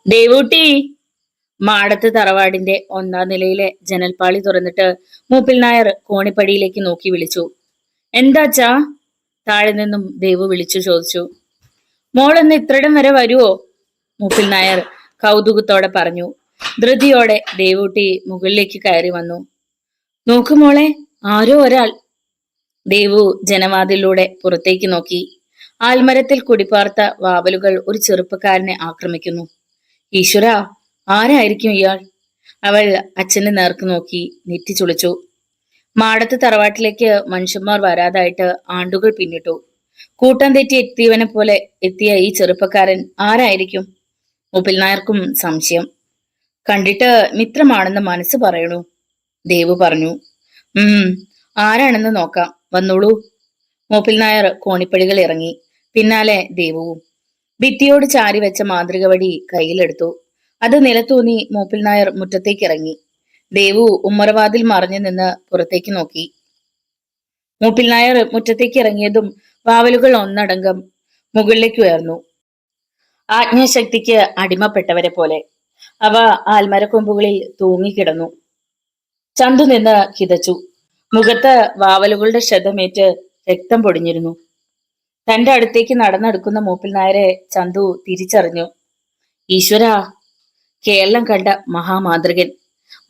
ദേവൂട്ടി. മാടത്ത് തറവാടിന്റെ ഒന്നാം നിലയിലെ ജനൽപ്പാളി തുറന്നിട്ട് മൂപ്പിൽ നായർ കോണിപ്പടിയിലേക്ക് നോക്കി വിളിച്ചു. എന്താച്ചാ? താഴെ നിന്നും ദേവു വിളിച്ചു ചോദിച്ചു. മോളൊന്ന് ഇത്രയിടം വരെ വരുവോ? മൂപ്പിൽ നായർ കൗതുകത്തോടെ പറഞ്ഞു. ധൃതിയോടെ ദേവൂട്ടി മുകളിലേക്ക് കയറി വന്നു. നോക്കു മോളെ, ആരോ ഒരാൾ. ദേവു ജനവാതിലൂടെ പുറത്തേക്ക് നോക്കി. ആൽമരത്തിൽ കുടിപ്പാർത്ത വാവലുകൾ ഒരു ചെറുപ്പക്കാരനെ ആക്രമിക്കുന്നു. ഈശ്വര, ആരായിരിക്കും ഇയാൾ? അവൾ അച്ഛന്റെ നേർക്ക് നോക്കി നെറ്റി ചുളിച്ചു. മാടത്ത് തറവാട്ടിലേക്ക് മനുഷ്യന്മാർ വരാതായിട്ട് ആണ്ടുകൾ പിന്നിട്ടു. കൂട്ടം തെറ്റി എത്തിയവനെ പോലെ എത്തിയ ഈ ചെറുപ്പക്കാരൻ ആരായിരിക്കും? മൂപ്പിൽ നായർക്കും സംശയം. കണ്ടിട്ട് മിത്രമാണെന്ന് മനസ്സ് പറയണു, ദേവു പറഞ്ഞു. ആരാണെന്ന് നോക്കാം, വന്നോളൂ. മൂപ്പിൽ നായർ കോണിപ്പടികൾ ഇറങ്ങി. പിന്നാലെ ദേവുവും. ഭിത്തിയോട് ചാരി വെച്ച മാന്ത്രിക വടി കയ്യിലെടുത്തു. അത് നിലത്തൂന്നി മൂപ്പിൽ നായർ മുറ്റത്തേക്ക് ഇറങ്ങി. ദേവു ഉമ്മറവാതിൽ മറഞ്ഞു നിന്ന് പുറത്തേക്ക് നോക്കി. മൂപ്പിൽ നായർ മുറ്റത്തേക്ക് ഇറങ്ങിയതും വാവലുകൾ ഒന്നടങ്കം മുകളിലേക്ക് ഉയർന്നു. ആജ്ഞാശക്തിക്ക് അടിമപ്പെട്ടവരെ പോലെ അവ ആൽമരക്കൊമ്പുകളിൽ തൂങ്ങിക്കിടന്നു. ചന്തു നിന്ന് കിതച്ചു. മുഖത്ത് വാവലുകളുടെ ക്ഷതമേറ്റ് രക്തം പൊടിഞ്ഞിരുന്നു. തന്റെ അടുത്തേക്ക് നടന്നെടുക്കുന്ന മൂപ്പിൽ നായരെ ചന്തു തിരിച്ചറിഞ്ഞു. ഈശ്വരാ, കേരളം കണ്ട മഹാമാതൃകൻ,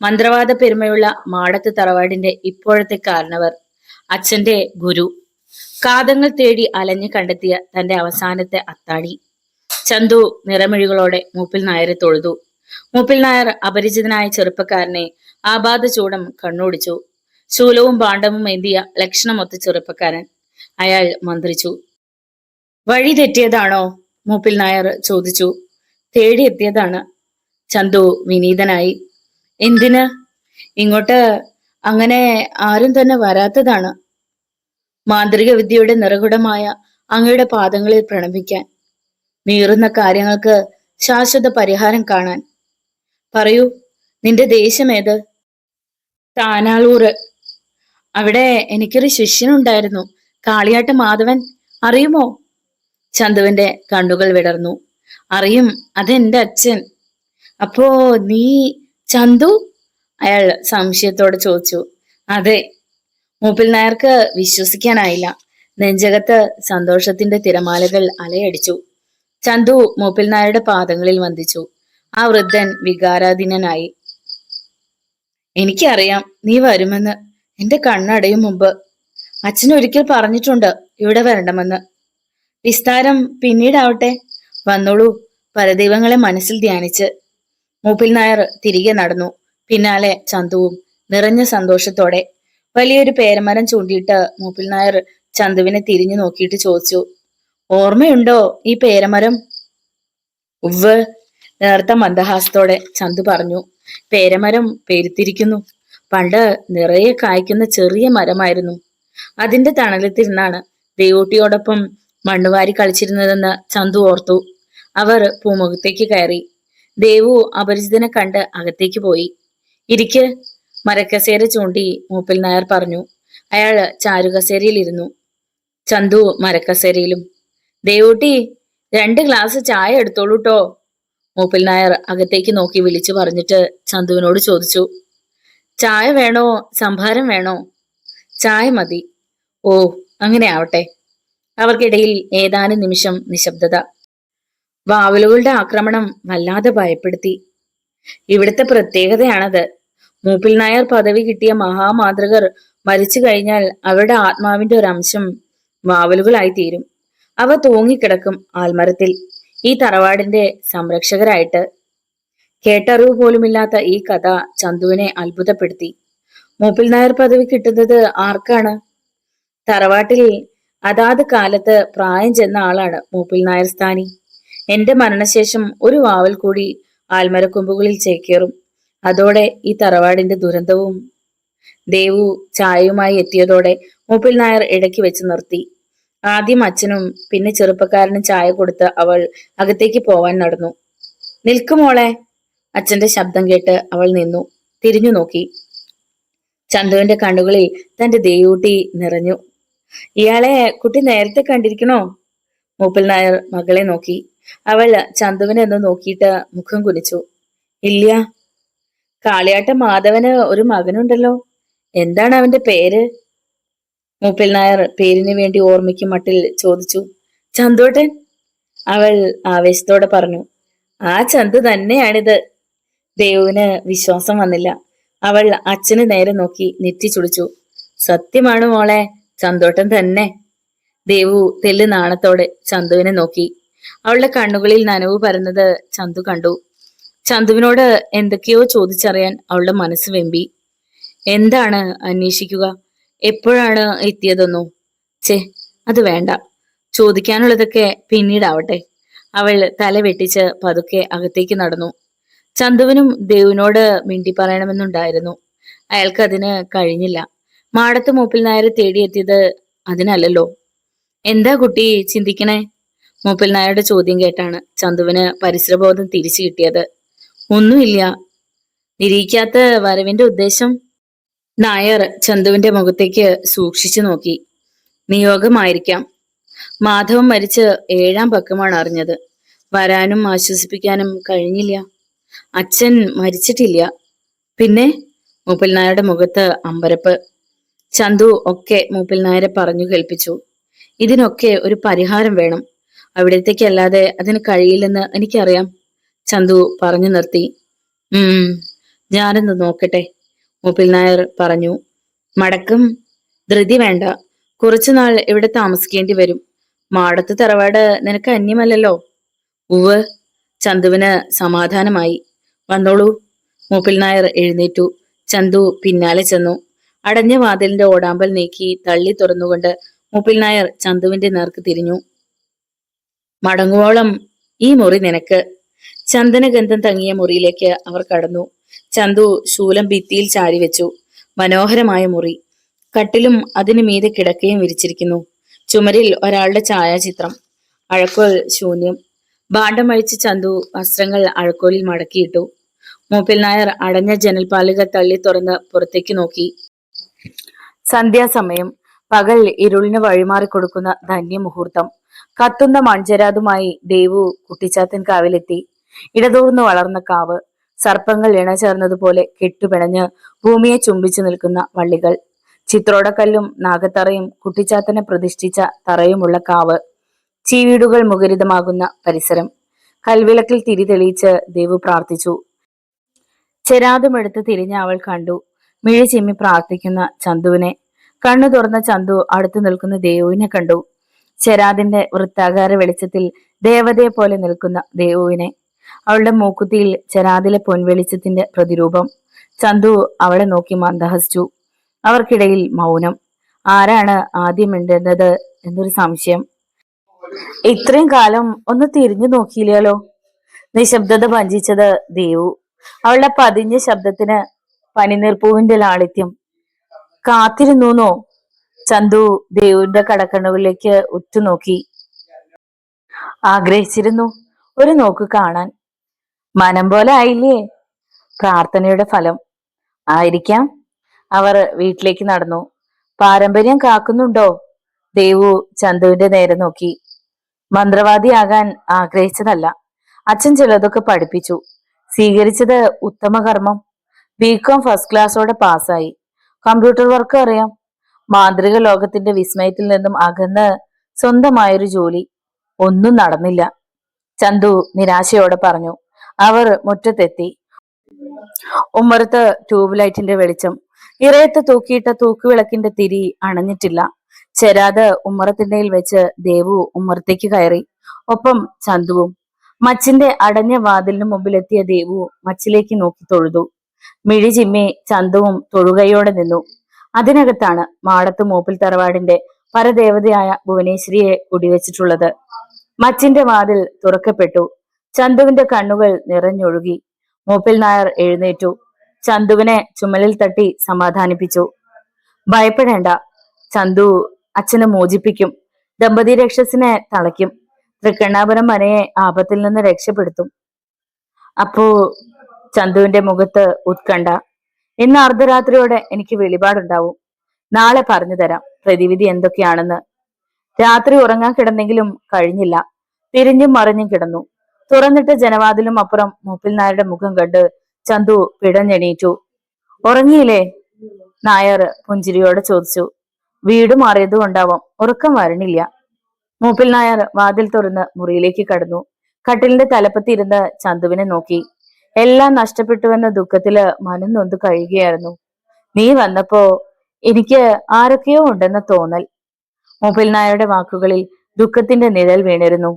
മന്ത്രവാദ പെരുമയുള്ള മാടത്ത് തറവാടിന്റെ ഇപ്പോഴത്തെ കാരണവർ, അച്ഛന്റെ ഗുരു, കാതങ്ങൾ തേടി അലഞ്ഞു കണ്ടെത്തിയ തന്റെ അവസാനത്തെ അത്താണി. ചന്തു നിറമിഴികളോടെ മൂപ്പിൽ നായരെ തൊഴുതു. മൂപ്പിൽ നായർ അപരിചിതനായ ചെറുപ്പക്കാരനെ ആപാദ ചൂടം കണ്ണോടിച്ചു. ശൂലവും പാണ്ഡവും ഏന്തിയ ലക്ഷണമൊത്ത ചെറുപ്പക്കാരൻ. അയാൾ മന്ത്രിച്ചു. വഴി തെറ്റിയതാണോ? മൂപ്പിൽ നായർ ചോദിച്ചു. തേടിയെത്തിയതാണ്. ചന്തു വിനീതനായി. എന്തിന്? ഇങ്ങോട്ട് അങ്ങനെ ആരും തന്നെ വരാത്തതാണ്. മാന്ത്രിക വിദ്യയുടെ നിറകുടമായ അങ്ങയുടെ പാദങ്ങളിൽ പ്രണമിക്കാൻ, നീറുന്ന കാര്യങ്ങൾക്ക് ശാശ്വത പരിഹാരം കാണാൻ. പറയൂ, നിന്റെ ദേശം ഏത്? താനാളൂറ്. അവിടെ എനിക്കൊരു ശിഷ്യനുണ്ടായിരുന്നു, കാളിയാട്ട് മാധവൻ. അറിയുമോ? ചന്തുവിന്റെ കണ്ണുകൾ വിടർന്നു. അറിയും, അതെന്റെ അച്ഛൻ. അപ്പോ നീ ചന്തു? അയാൾ സംശയത്തോടെ ചോദിച്ചു. അതെ. മൂപ്പിൽ നായർക്ക് വിശ്വസിക്കാനായില്ല. നെഞ്ചകത്ത് സന്തോഷത്തിന്റെ തിരമാലകൾ അലയടിച്ചു. ചന്തു മൂപ്പിൽ നായരുടെ പാദങ്ങളിൽ വന്ദിച്ചു. ആ വൃദ്ധൻ വികാരാധീനനായി. എനിക്കറിയാം നീ വരുമെന്ന്. എന്റെ കണ്ണടയും മുമ്പ് അച്ഛൻ ഒരിക്കൽ പറഞ്ഞിട്ടുണ്ട് ഇവിടെ വരണമെന്ന്. വിസ്താരം പിന്നീടാവട്ടെ. വന്നോളൂ, പരദൈവങ്ങളെ മനസ്സിൽ ധ്യാനിച്ച്. മൂപ്പിൽ നായർ തിരികെ നടന്നു. പിന്നാലെ ചന്തുവും നിറഞ്ഞ സന്തോഷത്തോടെ. വലിയൊരു പേരമരം ചൂണ്ടിയിട്ട് മൂപ്പിൽ നായർ ചന്തുവിനെ തിരിഞ്ഞു നോക്കിയിട്ട് ചോദിച്ചു. ഓർമ്മയുണ്ടോ ഈ പേരമരം? ഉവ്വ്, നേർത്ത മന്ദഹാസത്തോടെ ചന്തു പറഞ്ഞു. പേരമരം പെരുത്തിരിക്കുന്നു. പണ്ട് നിറയെ കായ്ക്കുന്ന ചെറിയ മരമായിരുന്നു. അതിന്റെ തണലത്തിരുന്നാണ് ദേവൂട്ടിയോടൊപ്പം മണ്ണുവാരി കളിച്ചിരുന്നതെന്ന് ചന്തു ഓർത്തു. അവർ പൂമുഖത്തേക്ക് കയറി. ദേവു അപരിചിതനെ കണ്ട് അകത്തേക്ക് പോയി. ഇരിക്ക്, മരക്കസേര ചൂണ്ടി മൂപ്പിൽ നായർ പറഞ്ഞു. അയാൾ ചാരുകസേരയിൽ ഇരുന്നു. ചന്തു മരക്കസേരയിലും. ദേവൂട്ടി, 2 ഗ്ലാസ് ചായ എടുത്തോളൂട്ടോ. മൂപ്പിൽ നായർ അകത്തേക്ക് നോക്കി വിളിച്ചു പറഞ്ഞിട്ട് ചന്തുവിനോട് ചോദിച്ചു. ചായ വേണോ സംഭാരം വേണോ? ചായ മതി. ഓ, അങ്ങനെ ആവട്ടെ. അവർക്കിടയിൽ ഏതാനും നിമിഷം നിശബ്ദത. വാവലുകളുടെ ആക്രമണം വല്ലാതെ ഭയപ്പെടുത്തി. ഇവിടുത്തെ പ്രത്യേകതയാണത്. മൂപ്പിൽ നായർ പദവി കിട്ടിയ മഹാമാതൃകർ മരിച്ചു കഴിഞ്ഞാൽ അവരുടെ ആത്മാവിന്റെ ഒരു അംശം വാവലുകളായി തീരും. അവ തൂങ്ങിക്കിടക്കും ആൽമരത്തിൽ, ഈ തറവാടിന്റെ സംരക്ഷകരായിട്ട്. കേട്ടറിവ് പോലുമില്ലാത്ത ഈ കഥ ചന്തുവിനെ അത്ഭുതപ്പെടുത്തി. മൂപ്പിൽ നായർ പദവി കിട്ടുന്നത് ആർക്കാണ്? തറവാട്ടിൽ അതാത് കാലത്ത് പ്രായം ചെന്ന ആളാണ് മൂപ്പിൽ നായർ സ്ഥാനി. എന്റെ മരണശേഷം ഒരു വാവൽ കൂടി ആൽമരക്കൊമ്പുകളിൽ ചേക്കേറും. അതോടെ ഈ തറവാടിന്റെ ദുരന്തവും. ദേവു ചായയുമായി എത്തിയതോടെ മൂപ്പിൽ നായർ ഇടയ്ക്ക് വെച്ച് നിർത്തി. ആദ്യം അച്ഛനും പിന്നെ ചെറുപ്പക്കാരനും ചായ കൊടുത്ത് അവൾ അകത്തേക്ക് പോവാൻ നടന്നു. നിൽക്കുമോളെ. അച്ഛന്റെ ശബ്ദം കേട്ട് അവൾ നിന്നു, തിരിഞ്ഞു നോക്കി. ചന്തുവിന്റെ കണ്ണുകളിൽ തന്റെ ദേവൂട്ടി നിറഞ്ഞു. ഇയാളെ കുട്ടി നേരത്തെ കണ്ടിരിക്കണോ? മൂപ്പിൽ നായർ മകളെ നോക്കി. അവൾ ചന്തുവിനെ ഒന്ന് നോക്കിയിട്ട് മുഖം കുനിച്ചു. ഇല്ല. കാളിയാട്ട മാധവന് ഒരു മകനുണ്ടല്ലോ, എന്താണ് അവന്റെ പേര്? മൂപ്പിൽ നായർ പേരിന് വേണ്ടി ഓർമ്മിക്കും മട്ടിൽ ചോദിച്ചു. ചന്തോട്ടൻ, അവൾ ആവേശത്തോടെ പറഞ്ഞു. ആ ചന്തു തന്നെയാണിത്. ദേവുവിന് വിശ്വാസം വന്നില്ല. അവൾ അച്ഛന് നേരെ നോക്കി നെറ്റി ചുളിച്ചു. സത്യമാണ് മോളെ, ചന്തോട്ടൻ തന്നെ. ദേവു തെല്ല് നാണത്തോടെ ചന്തുവിനെ നോക്കി. അവളുടെ കണ്ണുകളിൽ നനവ് പരന്നത് ചന്തു കണ്ടു. ചന്തുവിനോട് എന്തൊക്കെയോ ചോദിച്ചറിയാൻ അവളുടെ മനസ്സ് വെമ്പി. എന്താണ് അന്വേഷിക്കുക? എപ്പോഴാണ് എത്തിയതെന്നോ? ചേ, അത് വേണ്ട. ചോദിക്കാനുള്ളതൊക്കെ പിന്നീടാവട്ടെ. അവൾ തല വെട്ടിച്ച് പതുക്കെ അകത്തേക്ക് നടന്നു. ചന്തുവിനും ദേവിനോട് മിണ്ടി പറയണമെന്നുണ്ടായിരുന്നു. അയാൾക്ക് അതിന് കഴിഞ്ഞില്ല. മാടത്ത് മൂപ്പിൽ നായരെ തേടിയെത്തിയത് അതിനല്ലല്ലോ. എന്താ കുട്ടി ചിന്തിക്കണേ? മൂപ്പിൽ നായരുടെ ചോദ്യം കേട്ടാണ് ചന്തുവിന് പരിസരബോധം തിരിച്ചു കിട്ടിയത്. ഒന്നുമില്ല. നിരീക്കാത്ത വരവിന്റെ ഉദ്ദേശം? നായർ ചന്തുവിന്റെ മുഖത്തേക്ക് സൂക്ഷിച്ചു നോക്കി. നിയോഗമായിരിക്കാം. മാധവൻ മരിച്ച് 7-ാം പക്കമാണ് അറിഞ്ഞത്. വരാനും ആശ്വസിപ്പിക്കാനും കഴിഞ്ഞില്ല. അച്ഛൻ മരിച്ചിട്ടില്ല. പിന്നെ? മൂപ്പിൽ നായരുടെ മുഖത്ത് അമ്പരപ്പ്. ചന്തു ഒക്കെ മൂപ്പിൽ നായരെ പറഞ്ഞു കേൾപ്പിച്ചു. ഇതിനൊക്കെ ഒരു പരിഹാരം വേണം. അവിടത്തേക്കല്ലാതെ അതിന് കഴിയില്ലെന്ന് എനിക്കറിയാം. ചന്തു പറഞ്ഞു നിർത്തി. ഞാനൊന്ന് നോക്കട്ടെ, മൂപ്പിൽ നായർ പറഞ്ഞു. മടക്കം ധൃതി വേണ്ട. കുറച്ചുനാൾ ഇവിടെ താമസിക്കേണ്ടി വരും. മാടത്ത് തറവാട് നിനക്ക് അന്യമല്ലല്ലോ. ഉവ്. ചന്തുവിന് സമാധാനമായി. വന്നോളൂ. മൂപ്പിൽ നായർ എഴുന്നേറ്റു. ചന്തു പിന്നാലെ ചെന്നു. അടഞ്ഞ വാതിലിന്റെ ഓടാമ്പൽ നീക്കി തള്ളി തുറന്നുകൊണ്ട് മൂപ്പിൽ നായർ ചന്തുവിന്റെ നേർക്ക് തിരിഞ്ഞു. മടങ്ങുവോളം ഈ മുറി നിനക്ക്. ചന്ദനഗന്ധം തങ്ങിയ മുറിയിലേക്ക് അവർ കടന്നു. ചന്തു ശൂലം ഭിത്തിയിൽ ചാരി വെച്ചു. മനോഹരമായ മുറി. കട്ടിലും അതിനു മീതെ കിടക്കയും വിരിച്ചിരിക്കുന്നു. ചുമരിൽ ഒരാളുടെ ഛായാചിത്രം. അഴക്കോൽ ശൂന്യം. ഭാണ്ഡം അഴിച്ച് ചന്തു വസ്ത്രങ്ങൾ അഴക്കോലിൽ മടക്കിയിട്ടു. മൂപ്പിൽ നായർ അടഞ്ഞ ജനൽപ്പാലുകൾ തള്ളി തുറന്ന് പുറത്തേക്ക് നോക്കി. സന്ധ്യാസമയം. പകൽ ഇരുളിന് വഴിമാറിക്കൊടുക്കുന്ന ധന്യമുഹൂർത്തം. കത്തുന്ന മൺചെരാതുമായി ദേവു കുട്ടിച്ചാത്തൻ കാവിലെത്തി. ഇടതൂർന്ന് വളർന്ന കാവ്. സർപ്പങ്ങൾ ഇണചേർന്നതുപോലെ കെട്ടുപിണഞ്ഞ് ഭൂമിയെ ചുംബിച്ചു നിൽക്കുന്ന വള്ളികൾ. ചിത്രോടക്കല്ലും നാഗത്തറയും കുട്ടിച്ചാത്തനെ പ്രതിഷ്ഠിച്ച തറയുമുള്ള കാവ്. ചീവീടുകൾ മുഖരിതമാകുന്ന പരിസരം. കൽവിളക്കിൽ തിരി തെളിയിച്ച് ദേവു പ്രാർത്ഥിച്ചു. ചെരാതുമെടുത്ത് തിരിഞ്ഞ അവൾ കണ്ടു മിഴി ചിമ്മി പ്രാർത്ഥിക്കുന്ന ചന്തുവിനെ. കണ്ണു തുറന്ന ചന്തു അടുത്തു നിൽക്കുന്ന ദേവുവിനെ കണ്ടു. ചെരാതിന്റെ വൃത്താകാര വെളിച്ചത്തിൽ ദേവതയെ പോലെ നിൽക്കുന്ന ദേവുവിനെ. അവളുടെ മൂക്കുത്തിയിൽ ചെരാതിലെ പൊൻവെളിച്ചത്തിന്റെ പ്രതിരൂപം. ചന്തു അവളെ നോക്കി മന്ദഹസിച്ചു. അവർക്കിടയിൽ മൗനം. ആരാണ് ആദ്യം മിണ്ടുന്നത് എന്നൊരു സംശയം. ഇത്രയും കാലം ഒന്ന് തിരിഞ്ഞു നോക്കിയില്ലല്ലോ. നിശബ്ദത ഭഞ്ചിച്ചത് ദേവു. അവളുടെ പതിഞ്ഞ ശബ്ദത്തിന് പനിനീർപ്പൂവിന്റെ ലാളിത്യം. കാത്തിരുന്നോ? ചന്തു ദേവുവിന്റെ കടക്കണ്ണുകളിലേക്ക് ഉറ്റുനോക്കി. ആഗ്രഹിച്ചിരുന്നു ഒരു നോക്ക് കാണാൻ. മനം പോലെ ആയില്ലേ? പ്രാർത്ഥനയുടെ ഫലം ആയിരിക്കാം. അവർ വീട്ടിലേക്ക് നടന്നു. പാരമ്പര്യം കാക്കുന്നുണ്ടോ? ദേവു ചന്തുവിന്റെ നേരെ നോക്കി. മന്ത്രവാദിയാകാൻ ആഗ്രഹിച്ചതല്ല. അച്ഛൻ ചിലതൊക്കെ പഠിപ്പിച്ചു. സ്വീകരിച്ചത് ഉത്തമ കർമ്മം. ബികോം ഫസ്റ്റ് ക്ലാസ്സോടെ പാസ്സായി. കമ്പ്യൂട്ടർ വർക്ക് അറിയാം. മാന്ത്രിക ലോകത്തിന്റെ വിസ്മയത്തിൽ നിന്നും അകന്ന് സ്വന്തമായൊരു ജോലി. ഒന്നും നടന്നില്ല. ചന്തു നിരാശയോടെ പറഞ്ഞു. അവർ മുറ്റത്തെത്തി. ഉമ്മറത്ത് ട്യൂബ് ലൈറ്റിന്റെ വെളിച്ചം. ഇറയത്ത് തൂക്കിയിട്ട തൂക്കുവിളക്കിന്റെ തിരി അണഞ്ഞിട്ടില്ല. ചെരാത് ഉമ്മറത്തിണ്ടയിൽ വെച്ച് ദേവു ഉമ്മറത്തേക്ക് കയറി. ഒപ്പം ചന്തുവും. മച്ചിന്റെ അടഞ്ഞ വാതിലിന് മുമ്പിലെത്തിയ ദേവു മച്ചിലേക്ക് നോക്കി തൊഴുതു. മിഴി ചിമ്മി ചന്തുവും തൊഴുകയോടെ നിന്നു. അതിനകത്താണ് മാടത്ത് മൂപ്പിൽ തറവാടിന്റെ പരദേവതയായ ഭുവനേശ്വരിയെ കുടിവെച്ചിട്ടുള്ളത്. മച്ചിന്റെ വാതിൽ തുറക്കപ്പെട്ടു. ചന്തുവിന്റെ കണ്ണുകൾ നിറഞ്ഞൊഴുകി. മൂപ്പിൽ നായർ എഴുന്നേറ്റു. ചന്തുവിനെ ചുമലിൽ തട്ടി സമാധാനിപ്പിച്ചു. ഭയപ്പെടേണ്ട, ചന്തു അച്ഛനെ മോചിപ്പിക്കും. ദമ്പതി രക്ഷസിനെ തളയ്ക്കും. തൃക്കണ്ണാപുരം മനയെ ആപത്തിൽ നിന്ന് രക്ഷപ്പെടുത്തും. അപ്പോ ചന്തുവിന്റെ മുഖത്ത് ഉത്കണ്ഠ. ഇന്ന് അർദ്ധരാത്രിയോടെ എനിക്ക് വെളിപാടുണ്ടാവും. നാളെ പറഞ്ഞു തരാം പ്രതിവിധി എന്തൊക്കെയാണെന്ന്. രാത്രി ഉറങ്ങാൻ കിടന്നെങ്കിലും കഴിഞ്ഞില്ല. തിരിഞ്ഞും മറിഞ്ഞും കിടന്നു. തുറന്നിട്ട ജനവാതിലും അപ്പുറം മൂപ്പിൽ നായരുടെ മുഖം കണ്ട് ചന്തു പിടഞ്ഞെണീറ്റു. ഉറങ്ങിയില്ലേ? നായർ പുഞ്ചിരിയോടെ ചോദിച്ചു. വീട് മാറിയതും ഉണ്ടാവാം, ഉറക്കം വരണില്ല. മൂപ്പിൽ നായർ വാതിൽ തുറന്ന് മുറിയിലേക്ക് കടന്നു. കട്ടിലിന്റെ തലപ്പത്തി ഇരുന്ന് ചന്തുവിനെ നോക്കി. എല്ലാം നഷ്ടപ്പെട്ടുവെന്ന ദുഃഖത്തില് മനം നൊന്ത് കഴിയുകയായിരുന്നു. നീ വന്നപ്പോ എനിക്ക് ആരൊക്കെയോ ഉണ്ടെന്ന തോന്നൽ. മൂപ്പിൽ നായരുടെ വാക്കുകളിൽ ദുഃഖത്തിന്റെ നിഴൽ വീണിരുന്നു.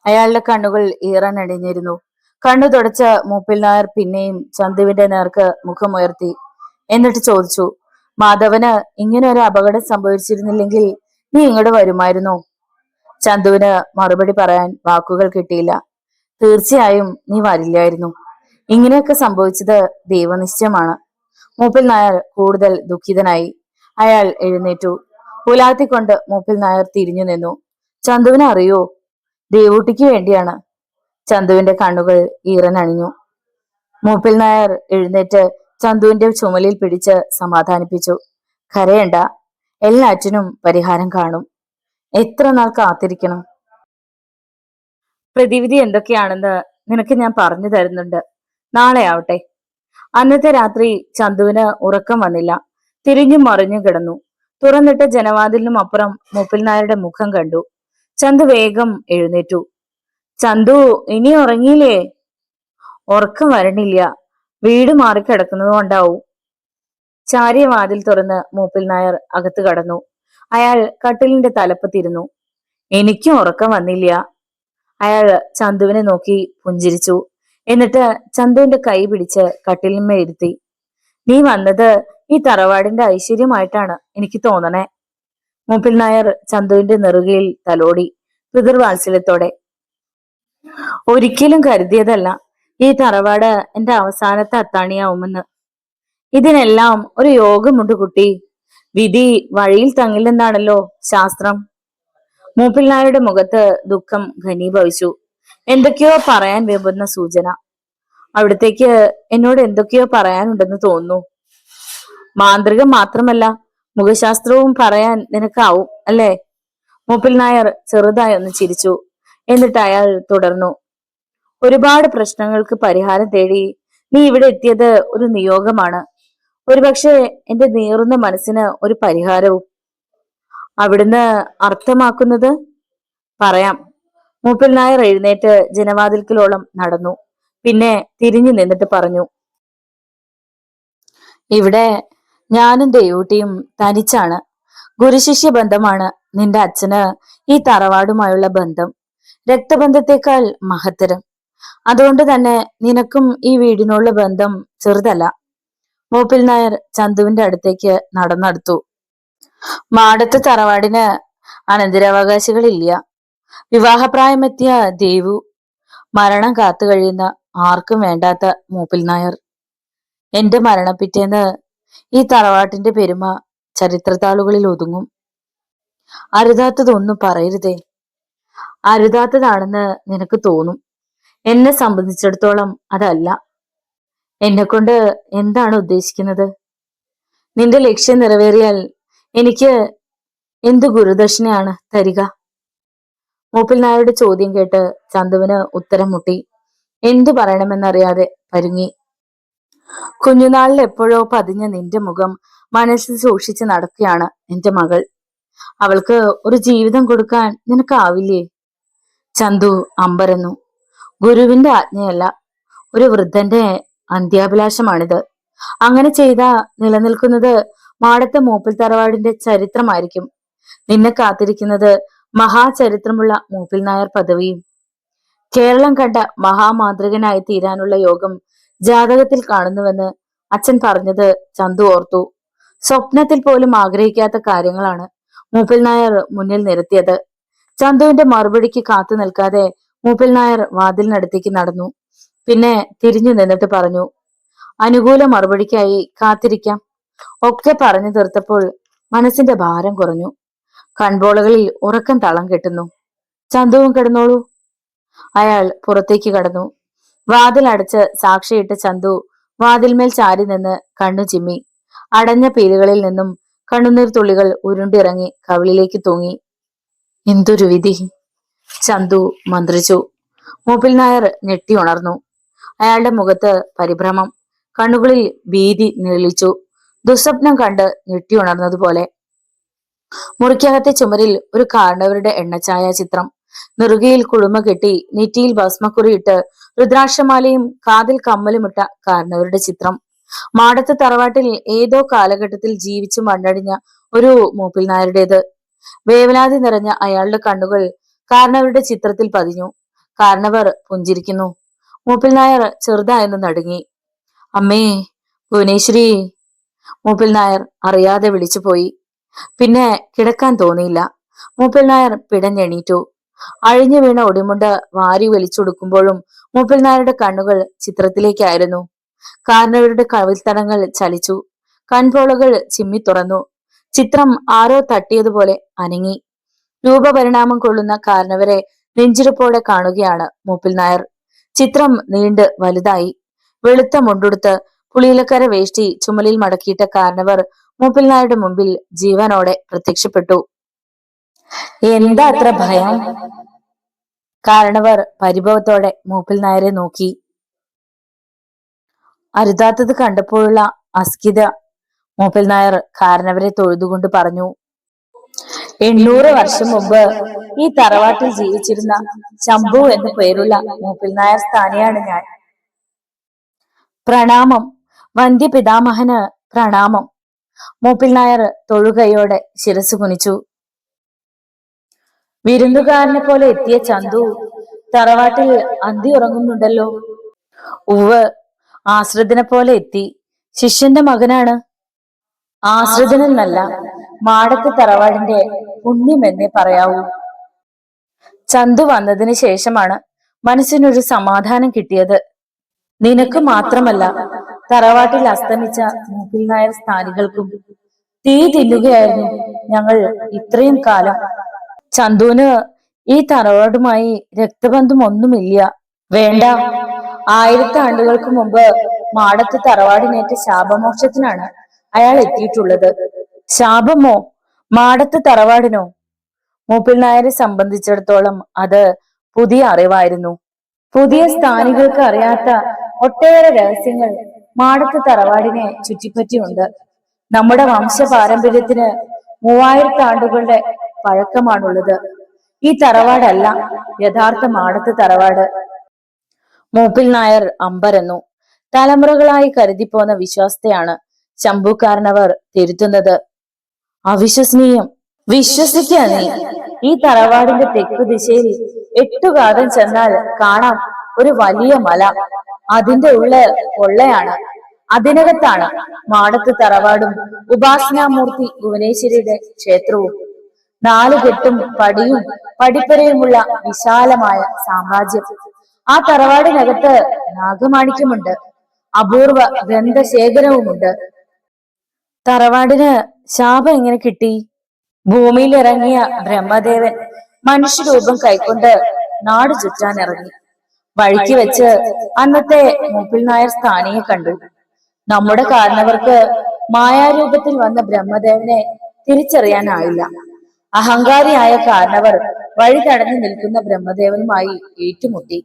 അയാളുടെ കണ്ണുകൾ ഈറനണിഞ്ഞിരുന്നു. കണ്ണു തുടച്ച മൂപ്പിൽ നായർ പിന്നെയും ചന്തുവിന്റെ നേർക്ക് മുഖമുയർത്തി. എന്നിട്ട് ചോദിച്ചു, മാധവന് ഇങ്ങനെ ഒരു അപകടം സംഭവിച്ചിരുന്നില്ലെങ്കിൽ നീ ഇങ്ങോട്ട് വരുമായിരുന്നോ? ചന്തുവിന് മറുപടി പറയാൻ വാക്കുകൾ കിട്ടിയില്ല. തീർച്ചയായും നീ വരില്ലായിരുന്നു. ഇങ്ങനെയൊക്കെ സംഭവിച്ചത് ദൈവനിശ്ചയമാണ്. മൂപ്പിൽ നായർ കൂടുതൽ ദുഃഖിതനായി. അയാൾ എഴുന്നേറ്റു. പുലാത്തിക്കൊണ്ട് മൂപ്പിൽ നായർ തിരിഞ്ഞു നിന്നു. ചന്തുവിനെ അറിയോ? ദേവൂട്ടിക്ക് വേണ്ടിയാണ്. ചന്തുവിന്റെ കണ്ണുകൾ ഈറനണിഞ്ഞു. മൂപ്പിൽ നായർ എഴുന്നേറ്റ് ചന്തുവിന്റെ ചുമലിൽ പിടിച്ച് സമാധാനിപ്പിച്ചു. കരയണ്ട, എല്ലാറ്റിനും പരിഹാരം കാണും. എത്ര നാൾ കാത്തിരിക്കണം? പ്രതിവിധി എന്തൊക്കെയാണെന്ന് നിനക്ക് ഞാൻ പറഞ്ഞു തരുന്നുണ്ട്. നാളെ ആവട്ടെ. അന്നത്തെ രാത്രി ചന്തുവിന് ഉറക്കം വന്നില്ല. തിരിഞ്ഞും മറിഞ്ഞും കിടന്നു. തുറന്നിട്ട ജനവാതിലിനും അപ്പുറം മൂപ്പിൽ നായരുടെ മുഖം കണ്ടു. ചന്തു വേഗം എഴുന്നേറ്റു. ചന്തു, ഇനി ഉറങ്ങിയില്ലേ? ഉറക്കം വരണില്ല, വീട് മാറിക്കിടക്കുന്നത് കൊണ്ടാവും. ചാരിയ വാതിൽ തുറന്ന് മൂപ്പിൽ നായർ അകത്ത് കടന്നു. അയാൾ കട്ടിലിന്റെ തലപ്പത്തിരുന്നു. എനിക്കും ഉറക്കം വന്നില്ല. അയാൾ ചന്തുവിനെ നോക്കി പുഞ്ചിരിച്ചു. എന്നിട്ട് ചന്തുവിന്റെ കൈ പിടിച്ച് കട്ടിലിന്മേൽ ഇരുത്തി. നീ വന്നത് ഈ തറവാടിന്റെ ഐശ്വര്യമായിട്ടാണ് എനിക്ക് തോന്നണേ. മൂപ്പിൽ നായർ ചന്തുവിന്റെ നെറുകയിൽ തലോടി പിതൃവാത്സല്യത്തോടെ. ഒരിക്കലും കരുതിയതല്ല ഈ തറവാട് എന്റെ അവസാനത്തെ അത്താണിയാവുമെന്ന്. ഇതിനെല്ലാം ഒരു യോഗമുണ്ട് കുട്ടി. വിധി വഴിയിൽ തങ്ങില്ലെന്നാണല്ലോ ശാസ്ത്രം. മൂപ്പിൽ നായരുടെ മുഖത്ത് ദുഃഖം ഘനീഭവിച്ചു. എന്തൊക്കെയോ പറയാൻ വെമ്പുന്ന സൂചന. അവിടത്തേക്ക് എന്നോട് എന്തൊക്കെയോ പറയാനുണ്ടെന്ന് തോന്നുന്നു. മാന്ത്രികം മാത്രമല്ല, മുഖശാസ്ത്രവും പറയാൻ നിനക്കാവും അല്ലേ? മൂപ്പിൽ നായർ ചെറുതായി ഒന്ന് ചിരിച്ചു. എന്നിട്ട് അയാൾ തുടർന്നു. ഒരുപാട് പ്രശ്നങ്ങൾക്ക് പരിഹാരം തേടി നീ ഇവിടെ എത്തിയത് ഒരു നിയോഗമാണ്. ഒരുപക്ഷെ എന്റെ നീറുന്ന മനസ്സിന് ഒരു പരിഹാരവും. അവിടുന്ന് അർത്ഥമാക്കുന്നത് പറയാം. മൂപ്പിൽ നായർ എഴുന്നേറ്റ് ജനവാതിൽക്കലോളം നടന്നു. പിന്നെ തിരിഞ്ഞു നിന്നിട്ട് പറഞ്ഞു, ഇവിടെ ഞാനും ദേവൂട്ടിയും തനിച്ചാണ്. ഗുരുശിഷ്യ ബന്ധമാണ് നിന്റെ അച്ഛന് ഈ തറവാടുമായുള്ള ബന്ധം. രക്തബന്ധത്തെക്കാൾ മഹത്തരം. അതുകൊണ്ട് തന്നെ നിനക്കും ഈ വീടിനുള്ള ബന്ധം ചെറുതല്ല. മൂപ്പിൽ നായർ ചന്തുവിന്റെ അടുത്തേക്ക് നടന്നെടുത്തു. മാടത്ത് തറവാടിന് അനന്തരാവകാശികളില്ല. വിവാഹപ്രായമെത്തിയ ദേവു, മരണം കാത്തു കഴിയുന്ന ആർക്കും വേണ്ടാത്ത മൂപ്പിൽ നായർ. എന്റെ മരണപ്പിറ്റേന്ന് ഈ തറവാട്ടിന്റെ പെരുമ ചരിത്രത്താളുകളിൽ ഒതുങ്ങും. അരുതാത്തതൊന്നും പറയരുതേ. അരുതാത്തതാണെന്ന് നിനക്ക് തോന്നും. എന്നെ സംബന്ധിച്ചിടത്തോളം അതല്ല. എന്നെ കൊണ്ട് എന്താണ് ഉദ്ദേശിക്കുന്നത്? നിന്റെ ലക്ഷ്യം നിറവേറിയാൽ എനിക്ക് എന്തു ഗുരുദക്ഷിണയാണ് തരിക? മൂപ്പിൽ നായരുടെ ചോദ്യം കേട്ട് ചന്തുവിന് ഉത്തരം മുട്ടി. എന്തു പറയണമെന്നറിയാതെ പരുങ്ങി. കുഞ്ഞുനാളിൽ എപ്പോഴോ പതിഞ്ഞ നിന്റെ മുഖം മനസ്സിൽ സൂക്ഷിച്ച് നടക്കുകയാണ് എന്റെ മകൾ. അവൾക്ക് ഒരു ജീവിതം കൊടുക്കാൻ നിനക്കാവില്ലേ? ചന്തു അമ്പരന്നു. ഗുരുവിന്റെ ആജ്ഞയല്ല, ഒരു വൃദ്ധന്റെ അന്ത്യാഭിലാഷമാണിത്. അങ്ങനെ ചെയ്ത നിലനിൽക്കുന്നത് മാടത്തെ മൂപ്പിൽ തറവാടിന്റെ ചരിത്രമായിരിക്കും. നിന്നെ കാത്തിരിക്കുന്നത് മഹാചരിത്രമുള്ള മൂപ്പിൽ നായർ പദവിയും. കേരളം കണ്ട മഹാമാന്ത്രികനായി തീരാനുള്ള യോഗം ജാതകത്തിൽ കാണുന്നുവെന്ന് അച്ഛൻ പറഞ്ഞത് ചന്തു ഓർത്തു. സ്വപ്നത്തിൽ പോലും ആഗ്രഹിക്കാത്ത കാര്യങ്ങളാണ് മൂപ്പിൽ നായർ മുന്നിൽ നിരത്തിയത്. ചന്തുവിന്റെ മറുപടിക്ക് കാത്തു നിൽക്കാതെ മൂപ്പിൽ നായർ വാതിലിനടുത്തേക്ക് നടന്നു. പിന്നെ തിരിഞ്ഞു നിന്നിട്ട് പറഞ്ഞു, അനുകൂല മറുപടിക്കായി കാത്തിരിക്കാം. ഒക്കെ പറഞ്ഞു തീർത്തപ്പോൾ മനസ്സിന്റെ ഭാരം കുറഞ്ഞു. കൺപോളകളിൽ ഉറക്കം തളം കെട്ടുന്നു. ചന്തുവും കിടന്നോളൂ. അയാൾ പുറത്തേക്ക് കടന്നു. വാതിൽ അടച്ച് സാക്ഷിയിട്ട് ചന്തു വാതിൽമേൽ ചാരി നിന്ന് കണ്ണു ചിമ്മി. അടഞ്ഞ പീലുകളിൽ നിന്നും കണ്ണുനീർ തുള്ളികൾ ഉരുണ്ടിറങ്ങി കവിളിലേക്ക് തൂങ്ങി. എന്തൊരു വിധി! ചന്തു മന്ത്രിച്ചു. മൂപ്പിൽ നായർ ഞെട്ടി ഉണർന്നു. അയാളുടെ മുഖത്ത് പരിഭ്രമം, കണ്ണുകളിൽ ഭീതി നിഴലിച്ചു. ദുസ്വപ്നം കണ്ട് ഞെട്ടി ഉണർന്നതുപോലെ. മുറിക്കകത്തെ ചുമരിൽ ഒരു കാരണവരുടെ എണ്ണച്ചായ ചിത്രം. നെറുകയിൽ കുളുമ കെട്ടി നെറ്റിയിൽ ഭസ്മക്കുറിയിട്ട് രുദ്രാക്ഷമാലയും കാതിൽ കമ്മലുമിട്ട കാരണവരുടെ ചിത്രം. മാടത്ത് തറവാട്ടിൽ ഏതോ കാലഘട്ടത്തിൽ ജീവിച്ചു മണ്ണടിഞ്ഞ ഒരു മൂപ്പിൽ നായരുടേത്. വേവലാതി നിറഞ്ഞ അയാളുടെ കണ്ണുകൾ കാരണവരുടെ ചിത്രത്തിൽ പതിഞ്ഞു. കാരണവർ പുഞ്ചിരിക്കുന്നു. മൂപ്പിൽ നായർ ചെറുതായെന്ന് നടുങ്ങി. അമ്മേ, ഭുവനേശ്വരി. മൂപ്പിൽ നായർ അറിയാതെ വിളിച്ചുപോയി. പിന്നെ കിടക്കാൻ തോന്നിയില്ല. മൂപ്പിൽ നായർ പിടഞ്ഞെണീറ്റു. അഴിഞ്ഞു വീണ ഒടിമുണ്ട് വാരി വലിച്ചൊടുക്കുമ്പോഴും മൂപ്പിൽ നായരുടെ കണ്ണുകൾ ചിത്രത്തിലേക്കായിരുന്നു. കാരണവരുടെ കവിൾത്തടങ്ങൾ ചലിച്ചു. കൺപോളകൾ ചിമ്മി തുറന്നു. ചിത്രം ആരോ തട്ടിയതുപോലെ അനങ്ങി. രൂപപരിണാമം കൊള്ളുന്ന കാരണവരെ നെഞ്ചിരിപ്പോടെ കാണുകയാണ് മൂപ്പിൽ നായർ. ചിത്രം നീണ്ട് വലുതായി. വെളുത്ത മുണ്ടുടുത്ത് പുളിയിലക്കര വേഷ്ടി ചുമലിൽ മടക്കിയിട്ട കാരണവർ മൂപ്പിൽ നായരുടെ മുമ്പിൽ ജീവനോടെ പ്രത്യക്ഷപ്പെട്ടു. എന്താ അത്ര ഭയം? കാരണവർ പരിഭവത്തോടെ മൂപ്പിൽ നായരെ നോക്കി. അരുതാത്തത് കണ്ടപ്പോഴുള്ള അസ്കിത. മൂപ്പിൽ നായർ കാരണവരെ തൊഴുതുകൊണ്ട് പറഞ്ഞു. 800 വർഷം മുമ്പ് ഈ തറവാട്ടിൽ ജീവിച്ചിരുന്ന ശംഭു എന്ന പേരുള്ള മൂപ്പിൽ നായർ സ്ഥാനിയാണ് ഞാൻ. പ്രണാമം, വന്ധ്യ പിതാമഹന് പ്രണാമം. മൂപ്പിൽ നായർ തൊഴുകയോടെ ശിരസ് കുനിച്ചു. വിരുന്നുകാരനെ പോലെ എത്തിയ ചന്തു തറവാട്ടിൽ അന്തി ഉറങ്ങുന്നുണ്ടല്ലോ. ഉവ്, ആശ്രിതനെ പോലെ എത്തി. ശിഷ്യന്റെ മകനാണ്. ആശ്രിതനെന്നല്ല, മാടത്ത് തറവാടിന്റെ പുണ്യമെന്നേ പറയാവൂ. ചന്തു വന്നതിന് ശേഷമാണ് മനസ്സിനൊരു സമാധാനം കിട്ടിയത്. നിനക്ക് മാത്രമല്ല, തറവാട്ടിൽ അസ്തമിച്ച മൂപ്പിൽ നായർ സ്ഥാനികൾക്കും. തീ തിന്നുകയായിരുന്നു ഞങ്ങൾ ഇത്രയും കാലം. ചന്തുവിന് ഈ തറവാടുമായി രക്തബന്ധം ഒന്നുമില്ല. വേണ്ട, 1000 ആണ്ടുകൾക്ക് മുമ്പ് മാടത്ത് തറവാടിനേറ്റ ശാപമോക്ഷത്തിനാണ് അയാൾ എത്തിയിട്ടുള്ളത്. ശാപമോ? മാടത്ത് തറവാടിനോ? മൂപ്പിൽ നായരെ സംബന്ധിച്ചിടത്തോളം അത് പുതിയ അറിവായിരുന്നു. പുതിയ സ്ഥാനികൾക്ക് അറിയാത്ത ഒട്ടേറെ രഹസ്യങ്ങൾ മാടത്ത് തറവാടിനെ ചുറ്റിപ്പറ്റിയുണ്ട്. നമ്മുടെ വംശ പാരമ്പര്യത്തിന് 3000 ആണ്ടുകളുടെ പഴക്കമാണുള്ളത്. ഈ തറവാടല്ല യഥാർത്ഥ മാടത്ത് തറവാട്. മൂപ്പിൽ നായർ അമ്പരന്നു. തലമുറകളായി കരുതിപ്പോന്ന വിശ്വാസത്തെയാണ് ശംഭുക്കാരനവർ തിരുത്തുന്നത്. അവിശ്വസനീയം. വിശ്വസിക്കുക നീ. ഈ തറവാടിന്റെ തെക്കു ദിശയിൽ 8 കാതം ചെന്നാൽ കാണാം ഒരു വലിയ മല. അതിന്റെ ഉള്ളിൽ കൊള്ളയാണ്. അതിനകത്താണ് മാടത്ത് തറവാടും ഉപാസനാമൂർത്തി ഭുവനേശ്വരിയുടെ ക്ഷേത്രവും. 4 കെട്ടും പടിയും പടിപ്പരയുമുള്ള വിശാലമായ സാമ്രാജ്യം. ആ തറവാടിനകത്ത് നാഗമാണിക്യമുണ്ട്. അപൂർവ ഗ്രന്ഥശേഖരവുമുണ്ട്. തറവാടിന് ശാപം എങ്ങനെ കിട്ടി? ഭൂമിയിൽ ഇറങ്ങിയ ബ്രഹ്മദേവൻ മനുഷ്യരൂപം കൈക്കൊണ്ട് നാട് ചുറ്റാൻ ഇറങ്ങി. വഴിക്ക് വെച്ച് അന്നത്തെ മൂപ്പിൽ നായർ സ്ഥാനിയെ കണ്ടു. നമ്മുടെ കാരണവർക്ക് മായാരൂപത്തിൽ വന്ന ബ്രഹ്മദേവനെ തിരിച്ചറിയാനായില്ല. അഹങ്കാരിയായ കാരണവർ വഴി തടഞ്ഞു നിൽക്കുന്ന ബ്രഹ്മദേവനുമായി ഏറ്റുമുട്ടി.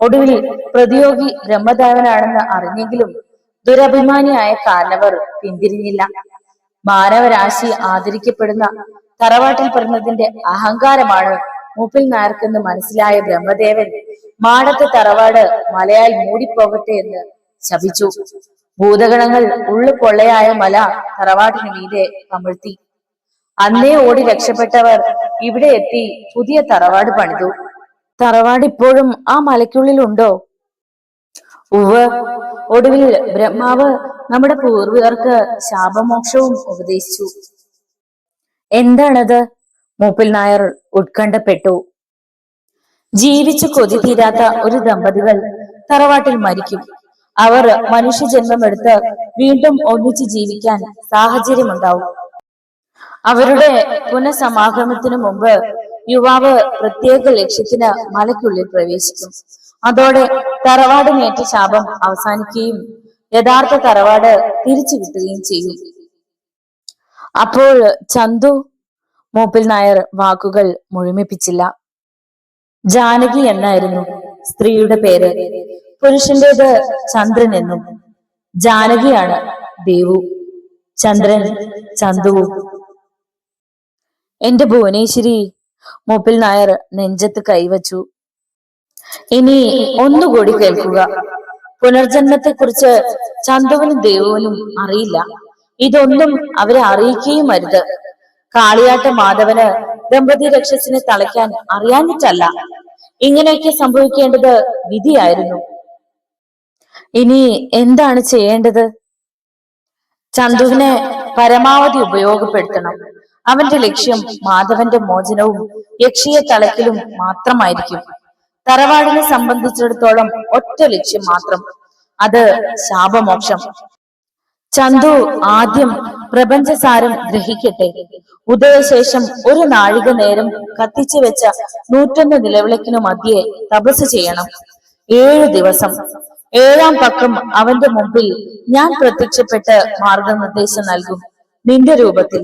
ഒടുവിൽ പ്രതിയോഗി ബ്രഹ്മദേവനാണെന്ന് അറിഞ്ഞെങ്കിലും ദുരഭിമാനിയായ കാരണവർ പിന്തിരിഞ്ഞില്ല. മാനവരാശി ആദരിക്കപ്പെടുന്ന തറവാട്ടിൽ പിറന്നതിന്റെ അഹങ്കാരമാണ് മൂപ്പിൽ നായർക്കെന്ന് മനസ്സിലായ ബ്രഹ്മദേവൻ മാടത്ത് തറവാട് മലയാൽ മൂടിപ്പോകട്ടെ എന്ന് ശപിച്ചു. ഭൂതഗണങ്ങൾ ഉള്ളു പൊള്ളയായ മല തറവാട്ടിന് മീതെ കമിഴ്ത്തി. അന്നേ ഓടി രക്ഷപ്പെട്ടവർ ഇവിടെ എത്തി പുതിയ തറവാട് പണിതു. തറവാട് ഇപ്പോഴും ആ മലയ്ക്കുള്ളിലുണ്ടോ? ഉവ്, ഒടുവിൽ ബ്രഹ്മാവ് നമ്മുടെ പൂർവികർക്ക് ശാപമോക്ഷവും ഉപദേശിച്ചു. എന്താണത്? മൂപ്പിൽ നായർ ഉത്കണ്ഠപ്പെട്ടു. ജീവിച്ചു കൊതി തീരാത്ത ഒരു ദമ്പതികൾ തറവാട്ടിൽ മരിക്കും. അവർ മനുഷ്യജന്മമെടുത്ത് വീണ്ടും ഒന്നിച്ച് ജീവിക്കാൻ സാഹചര്യമുണ്ടാവും. അവരുടെ പുനഃസമാഗമത്തിനു മുമ്പ് യുവാവ് പ്രത്യേക ലക്ഷ്യത്തിന് മലയ്ക്കുള്ളിൽ പ്രവേശിക്കും. അതോടെ തറവാടിനേറ്റ ശാപം അവസാനിക്കുകയും യഥാർത്ഥ തറവാട് തിരിച്ചു കിട്ടുകയും ചെയ്യും. അപ്പോൾ ചന്തു? മൂപ്പിൽ നായർ വാക്കുകൾ മുഴുമിപ്പിച്ചില്ല. ജാനകി എന്നായിരുന്നു സ്ത്രീയുടെ പേര്. പുരുഷന്റേത് ചന്ദ്രൻ എന്നും. ജാനകിയാണ് ദേവു, ചന്ദ്രൻ ചന്തുവും. എന്റെ ഭുവനേശ്വരി, മൂപ്പിൽ നായർ നെഞ്ചത്ത് കൈവച്ചു. ഇനി ഒന്നുകൂടി കേൾക്കുക. പുനർജന്മത്തെക്കുറിച്ച് ചന്തുവിനും ദേവുവിനും അറിയില്ല. ഇതൊന്നും അവരെ അറിയിക്കുകയും അരുത്. കാളിയാട്ട മാധവന് ദമ്പതി രക്ഷസിനെ തളയ്ക്കാൻ അറിയാഞ്ഞിട്ടല്ല. ഇങ്ങനെയൊക്കെ സംഭവിക്കേണ്ടത് വിധിയായിരുന്നു. ഇനി എന്താണ് ചെയ്യേണ്ടത്? ചന്തുവിനെ പരമാവധി ഉപയോഗപ്പെടുത്തണം. അവന്റെ ലക്ഷ്യം മാധവന്റെ മോചനവും യക്ഷിയെ തളയ്ക്കലും മാത്രമായിരിക്കും. തറവാടിനെ സംബന്ധിച്ചിടത്തോളം ഒറ്റ ലക്ഷ്യം മാത്രം, അത് ശാപമോക്ഷം. ചന്തു ആദ്യം പ്രപഞ്ചസാരം ഗ്രഹിക്കട്ടെ. ഉദയശേഷം ഒരു നാഴിക നേരം കത്തിച്ചു വെച്ച 101 നിലവിളക്കിനു മധ്യേ തപസ് ചെയ്യണം. 7 ദിവസം. 7-ാം പക്കം അവന്റെ മുമ്പിൽ ഞാൻ പ്രത്യക്ഷപ്പെട്ട് മാർഗനിർദ്ദേശം നൽകും നിന്റെ രൂപത്തിൽ.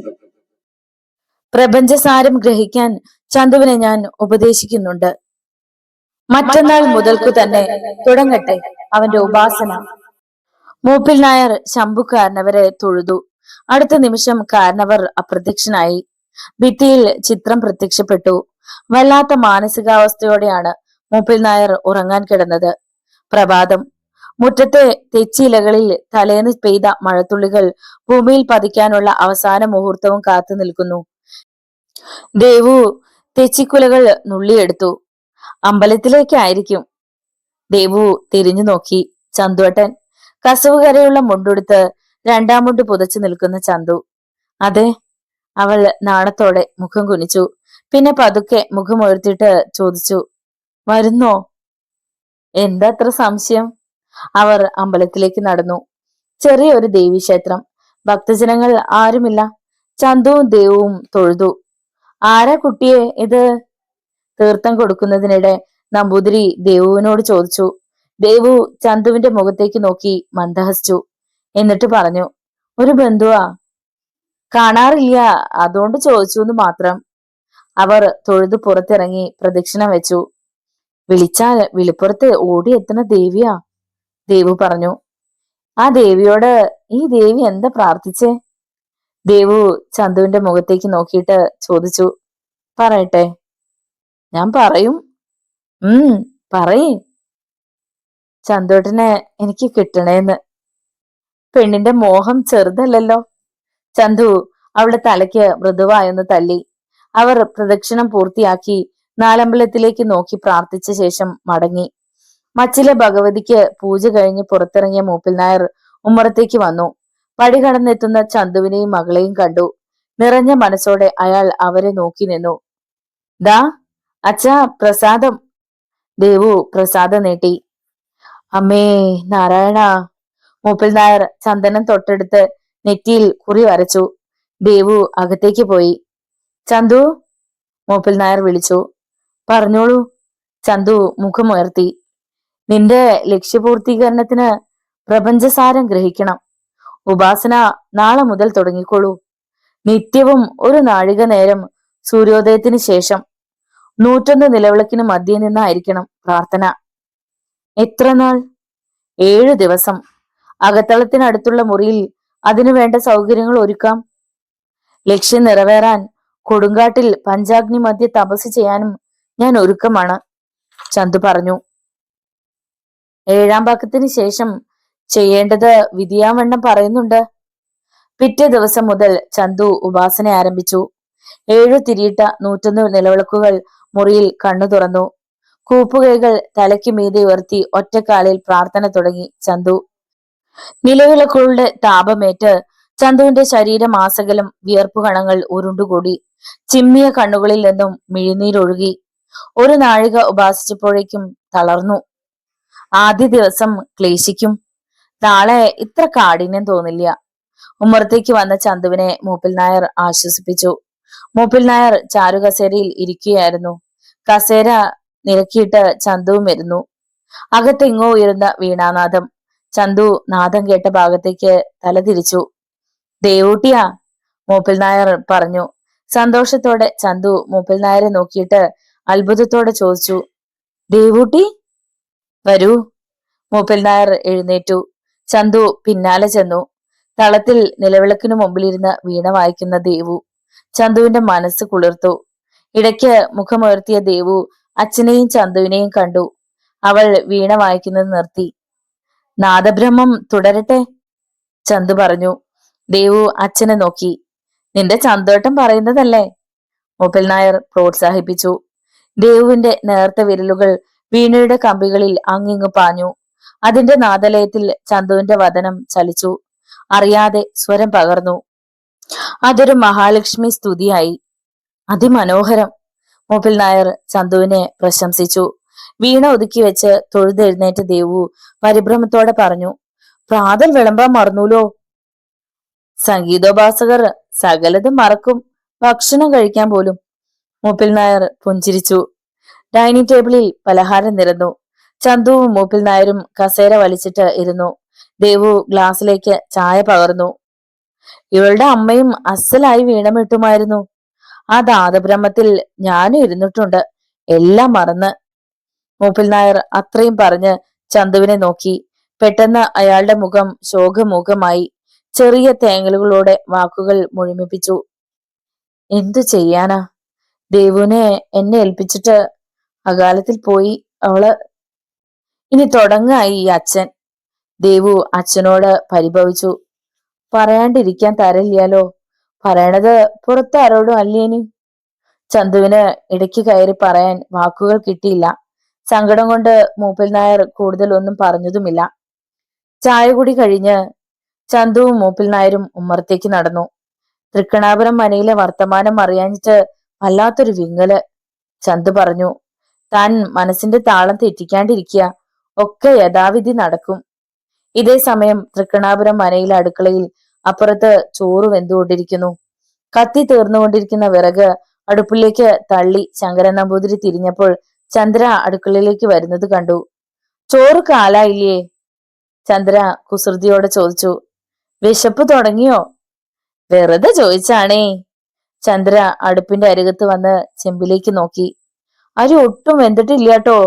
പ്രപഞ്ചസാരം ഗ്രഹിക്കാൻ ചന്തുവിനെ ഞാൻ ഉപദേശിക്കുന്നുണ്ട്. മറ്റന്നാൾ മുതൽക്കു തന്നെ തുടങ്ങട്ടെ അവന്റെ ഉപാസന. മൂപ്പിൽ നായർ ശംഭു കാരണവരെ തൊഴുതു. അടുത്ത നിമിഷം കാരണവർ അപ്രത്യക്ഷനായി. ഭിത്തിയിൽ ചിത്രം പ്രത്യക്ഷപ്പെട്ടു. വല്ലാത്ത മാനസികാവസ്ഥയോടെയാണ് മൂപ്പിൽ നായർ ഉറങ്ങാൻ കിടന്നത്. പ്രഭാതം. മുറ്റത്തെ തെച്ചിയിലകളിൽ തലേന്ന് പെയ്ത മഴത്തുള്ളികൾ ഭൂമിയിൽ പതിക്കാനുള്ള അവസാന മുഹൂർത്തവും കാത്തു നിൽക്കുന്നു. ദേവു തെച്ചിക്കുലകൾ നുള്ളിയെടുത്തു. അമ്പലത്തിലേക്കായിരിക്കും. ദേവു തിരിഞ്ഞു നോക്കി. ചന്തുവട്ടൻ കസവ് കരയുള്ള മുണ്ടുടുത്ത് 2-ാം മുണ്ട് പുതച്ചു നിൽക്കുന്ന ചന്തു. അതെ. അവൾ നാണത്തോടെ മുഖം കുനിച്ചു. പിന്നെ പതുക്കെ മുഖമുയർത്തിയിട്ട് ചോദിച്ചു, വരുന്നോ? എന്താ അത്ര സംശയം? അവർ അമ്പലത്തിലേക്ക് നടന്നു. ചെറിയൊരു ദേവീക്ഷേത്രം. ഭക്തജനങ്ങൾ ആരുമില്ല. ചന്തുവും ദേവുവും തൊഴുതു. ആരാ കുട്ടിയെ ഇത്? തീർത്ഥം കൊടുക്കുന്നതിനിടെ നമ്പൂതിരി ദേവുവിനോട് ചോദിച്ചു. ദേവു ചന്തുവിന്റെ മുഖത്തേക്ക് നോക്കി മന്ദഹസിച്ചു. എന്നിട്ട് പറഞ്ഞു, ഒരു ബന്ധുവാ. കാണാറില്ല, അതുകൊണ്ട് ചോദിച്ചു എന്ന് മാത്രം. അവർ തൊഴുതു പുറത്തിറങ്ങി പ്രദക്ഷിണം വെച്ചു. വിളിച്ചാൽ വിളിപ്പുറത്ത് ഓടിയെത്തുന്ന ദേവിയാ, ദേവു പറഞ്ഞു. ആ ദേവിയോട് ഈ ദേവി എന്താ പ്രാർത്ഥിച്ചേ? ദേവു ചന്തുവിന്റെ മുഖത്തേക്ക് നോക്കിയിട്ട് ചോദിച്ചു. പറയട്ടെ? ഞാൻ പറയും. പറയേ. ചന്തുവേട്ടനെ എനിക്ക് കിട്ടണേന്ന്. പെണ്ണിന്റെ മോഹം ചെറുതല്ലല്ലോ. ചന്തു അവളുടെ തലയ്ക്ക് മൃദുവായൊന്ന് തല്ലി. അവർ പ്രദക്ഷിണം പൂർത്തിയാക്കി നാലമ്പലത്തിലേക്ക് നോക്കി പ്രാർത്ഥിച്ച ശേഷം മടങ്ങി. മച്ചിലെ ഭഗവതിക്ക് പൂജ കഴിഞ്ഞ് പുറത്തിറങ്ങിയ മൂപ്പിൽ നായർ ഉമ്മറത്തേക്ക് വന്നു. പടി കടന്നെത്തുന്ന ചന്തുവിനെയും മകളെയും കണ്ടു. നിറഞ്ഞ മനസ്സോടെ അയാൾ അവരെ നോക്കി നിന്നു. ദാ അച്ഛാ, പ്രസാദം. ദേവു പ്രസാദം നീട്ടി. അമ്മേ നാരായണ. മൂപ്പിൽ നായർ ചന്ദനം തൊട്ടെടുത്ത് നെറ്റിയിൽ കുറി വരച്ചു. ദേവു അകത്തേക്ക് പോയി. ചന്തു, മൂപ്പിൽ നായർ വിളിച്ചു. പറഞ്ഞോളൂ. ചന്തു മുഖമുയർത്തി. നിന്റെ ലക്ഷ്യപൂർത്തീകരണത്തിന് പ്രപഞ്ചസാരം ഗ്രഹിക്കണം. ഉപാസന നാളെ മുതൽ തുടങ്ങിക്കോളൂ. നിത്യവും ഒരു നാഴിക നേരം സൂര്യോദയത്തിന് ശേഷം 101 നിലവിളക്കിന് മധ്യേ നിന്നായിരിക്കണം പ്രാർത്ഥന. എത്ര നാൾ? 7 ദിവസം. അകത്തളത്തിനടുത്തുള്ള മുറിയിൽ അതിനു വേണ്ട സൗകര്യങ്ങൾ ഒരുക്കാം. ലക്ഷ്യം നിറവേറാൻ കൊടുങ്കാട്ടിൽ പഞ്ചാഗ്നി മധ്യ തപസ് ചെയ്യാനും ഞാൻ ഒരുക്കമാണ്, ചന്തു പറഞ്ഞു. 7-ാം പക്കത്തിന് ശേഷം ചെയ്യേണ്ടത് വിധിയാവണ്ണം പറയുന്നുണ്ട്. പിറ്റേ ദിവസം മുതൽ ചന്തു ഉപാസന ആരംഭിച്ചു. 7 തിരിയിട്ട 101 നിലവിളക്കുകൾ മുറിയിൽ കണ്ണു തുറന്നു. കൂപ്പുകൈകൾ തലയ്ക്ക് മീതെ ഉയർത്തി ഒറ്റക്കാലിൽ പ്രാർത്ഥന തുടങ്ങി ചന്തു. നിലവിളക്കുകളുടെ താപമേറ്റ് ചന്തുവിന്റെ ശരീരമാസകലം വിയർപ്പു കണങ്ങൾ ഉരുണ്ടുകൂടി. ചിമ്മിയ കണ്ണുകളിൽ നിന്നും മിഴിനീരൊഴുകി. ഒരു നാഴിക ഉപാസിച്ചപ്പോഴേക്കും തളർന്നു. ആദ്യ ദിവസം ക്ലേശിക്കും. നാളെ ഇത്ര കാഠിന്യം തോന്നില്ല. ഉമ്മറത്തേക്ക് വന്ന ചന്തുവിനെ മൂപ്പിൽ നായർ ആശ്വസിപ്പിച്ചു. മൂപ്പിൽ നായർ ചാരുകസേരയിൽ ഇരിക്കുകയായിരുന്നു. കസേര നിരക്കിയിട്ട് ചന്തുവും വരുന്നു. അകത്തെങ്ങോ ഉയർന്ന വീണാനാദം. ചന്തു നാദം കേട്ട ഭാഗത്തേക്ക് തല തിരിച്ചു. ദേവൂട്ടിയാ, മൂപ്പിൽ നായർ പറഞ്ഞു. സന്തോഷത്തോടെ ചന്തു മൂപ്പിൽ നായരെ നോക്കിയിട്ട് അത്ഭുതത്തോടെ ചോദിച്ചു. ദേവൂട്ടി, വരൂ. മൂപ്പൻ നായർ എഴുന്നേറ്റു. ചന്തു പിന്നാലെ ചെന്നു. തളത്തിൽ നിലവിളക്കിനു മുമ്പിലിരുന്ന് വീണ വായിക്കുന്ന ദേവു ചന്തുവിന്റെ മനസ്സ് കുളിർത്തു. ഇടയ്ക്ക് മുഖമുയർത്തിയ ദേവു അച്ഛനെയും ചന്തുവിനെയും കണ്ടു. അവൾ വീണ വായിക്കുന്നത് നിർത്തി. നാദബ്രഹ്മം തുടരട്ടെ, ചന്തു പറഞ്ഞു. ദേവു അച്ഛനെ നോക്കി. നിന്റെ ചന്തോട്ടം പറയുന്നതല്ലേ, മൂപ്പൻ നായർ പ്രോത്സാഹിപ്പിച്ചു. ദേവുവിന്റെ നേർത്ത വിരലുകൾ വീണയുടെ കമ്പികളിൽ അങ്ങിങ്ങു പാഞ്ഞു. അതിന്റെ നാദലയത്തിൽ ചന്തുവിന്റെ വദനം ചലിച്ചു. അറിയാതെ സ്വരം പകർന്നു. അതൊരു മഹാലക്ഷ്മി സ്തുതിയായി. അതിമനോഹരം, മൂപ്പൻ നായർ ചന്തുവിനെ പ്രശംസിച്ചു. വീണ ഒതുക്കി വെച്ച് തൊഴുതെഴുന്നേറ്റ ദേവു പരിഭ്രമത്തോടെ പറഞ്ഞു. പ്രാതൽ വിളമ്പാൻ മറന്നൂലോ. സംഗീതോപാസകർ സകലതും മറക്കും, ഭക്ഷണം കഴിക്കാൻ പോലും, മൂപ്പൻ നായർ പുഞ്ചിരിച്ചു. ഡൈനിങ് ടേബിളിൽ പലഹാരം നിരന്നു. ചന്തുവും മൂപ്പൻ നായരും കസേര വലിച്ചിട്ട് ഇരുന്നു. ദേവു ഗ്ലാസ്സിലേക്ക് ചായ പകർന്നു. ഇവളുടെ അമ്മയും അസലായി വീണമിട്ടുമായിരുന്നു. ആ ദാതബ്രഹ്മത്തിൽ ഞാനും ഇരുന്നിട്ടുണ്ട്, എല്ലാം മറന്ന്, മൂപ്പൻ നായർ അത്രയും പറഞ്ഞ് ചന്തുവിനെ നോക്കി. പെട്ടെന്ന് അയാളുടെ മുഖം ശോകമുഖമായി. ചെറിയ തേങ്ങലുകളോടെ വാക്കുകൾ മുഴുമിപ്പിച്ചു. എന്തു ചെയ്യാനാ, ദേവുവിനെ എന്നെ ഏൽപ്പിച്ചിട്ട് അകാലത്തിൽ പോയി അവള്. ഇനി തുടങ്ങായി ഈ അച്ഛൻ. ദേവു അച്ഛനോട് പരിഭവിച്ചു. പറയാണ്ടിരിക്കാൻ തരില്ലാലോ, പറയണത് പുറത്താരോടും അല്ലേനും. ചന്തുവിന് ഇടയ്ക്ക് കയറി പറയാൻ വാക്കുകൾ കിട്ടിയില്ല. സങ്കടം കൊണ്ട് മൂപ്പൻ നായർ കൂടുതൽ ഒന്നും പറഞ്ഞതുമില്ല. ചായ കുടി കഴിഞ്ഞ് ചന്തുവും മൂപ്പൻ നായരും ഉമ്മറത്തേക്ക് നടന്നു. തൃക്കണാപുരം മനയിലെ വർത്തമാനം അറിയാഞ്ഞിട്ട് വല്ലാത്തൊരു വിങ്ങല്, ചന്തു പറഞ്ഞു. താൻ മനസ്സിന്റെ താളം തെറ്റിക്കാണ്ടിരിക്കുക, ഒക്കെ യഥാവിധി നടക്കും. ഇതേ സമയം തൃക്കണാപുരം മനയിലെ അടുക്കളയിൽ അപ്പുറത്ത് ചോറ് വെന്തുകൊണ്ടിരിക്കുന്നു. കത്തി തീർന്നുകൊണ്ടിരിക്കുന്ന വിറക് അടുപ്പിലേക്ക് തള്ളി ശങ്കരൻ നമ്പൂതിരി തിരിഞ്ഞപ്പോൾ ചന്ദ്ര അടുക്കളയിലേക്ക് വരുന്നത് കണ്ടു. ചോറ് കാലായില്ലേ, ചന്ദ്ര കുസൃതിയോടെ ചോദിച്ചു. വിശപ്പ് തുടങ്ങിയോ? വെറുതെ ചോദിച്ചാണേ. ചന്ദ്ര അടുപ്പിന്റെ അരികത്ത് വന്ന് ചെമ്പിലേക്ക് നോക്കി. അരി ഒട്ടും വെന്തിട്ടില്ലാട്ടോ.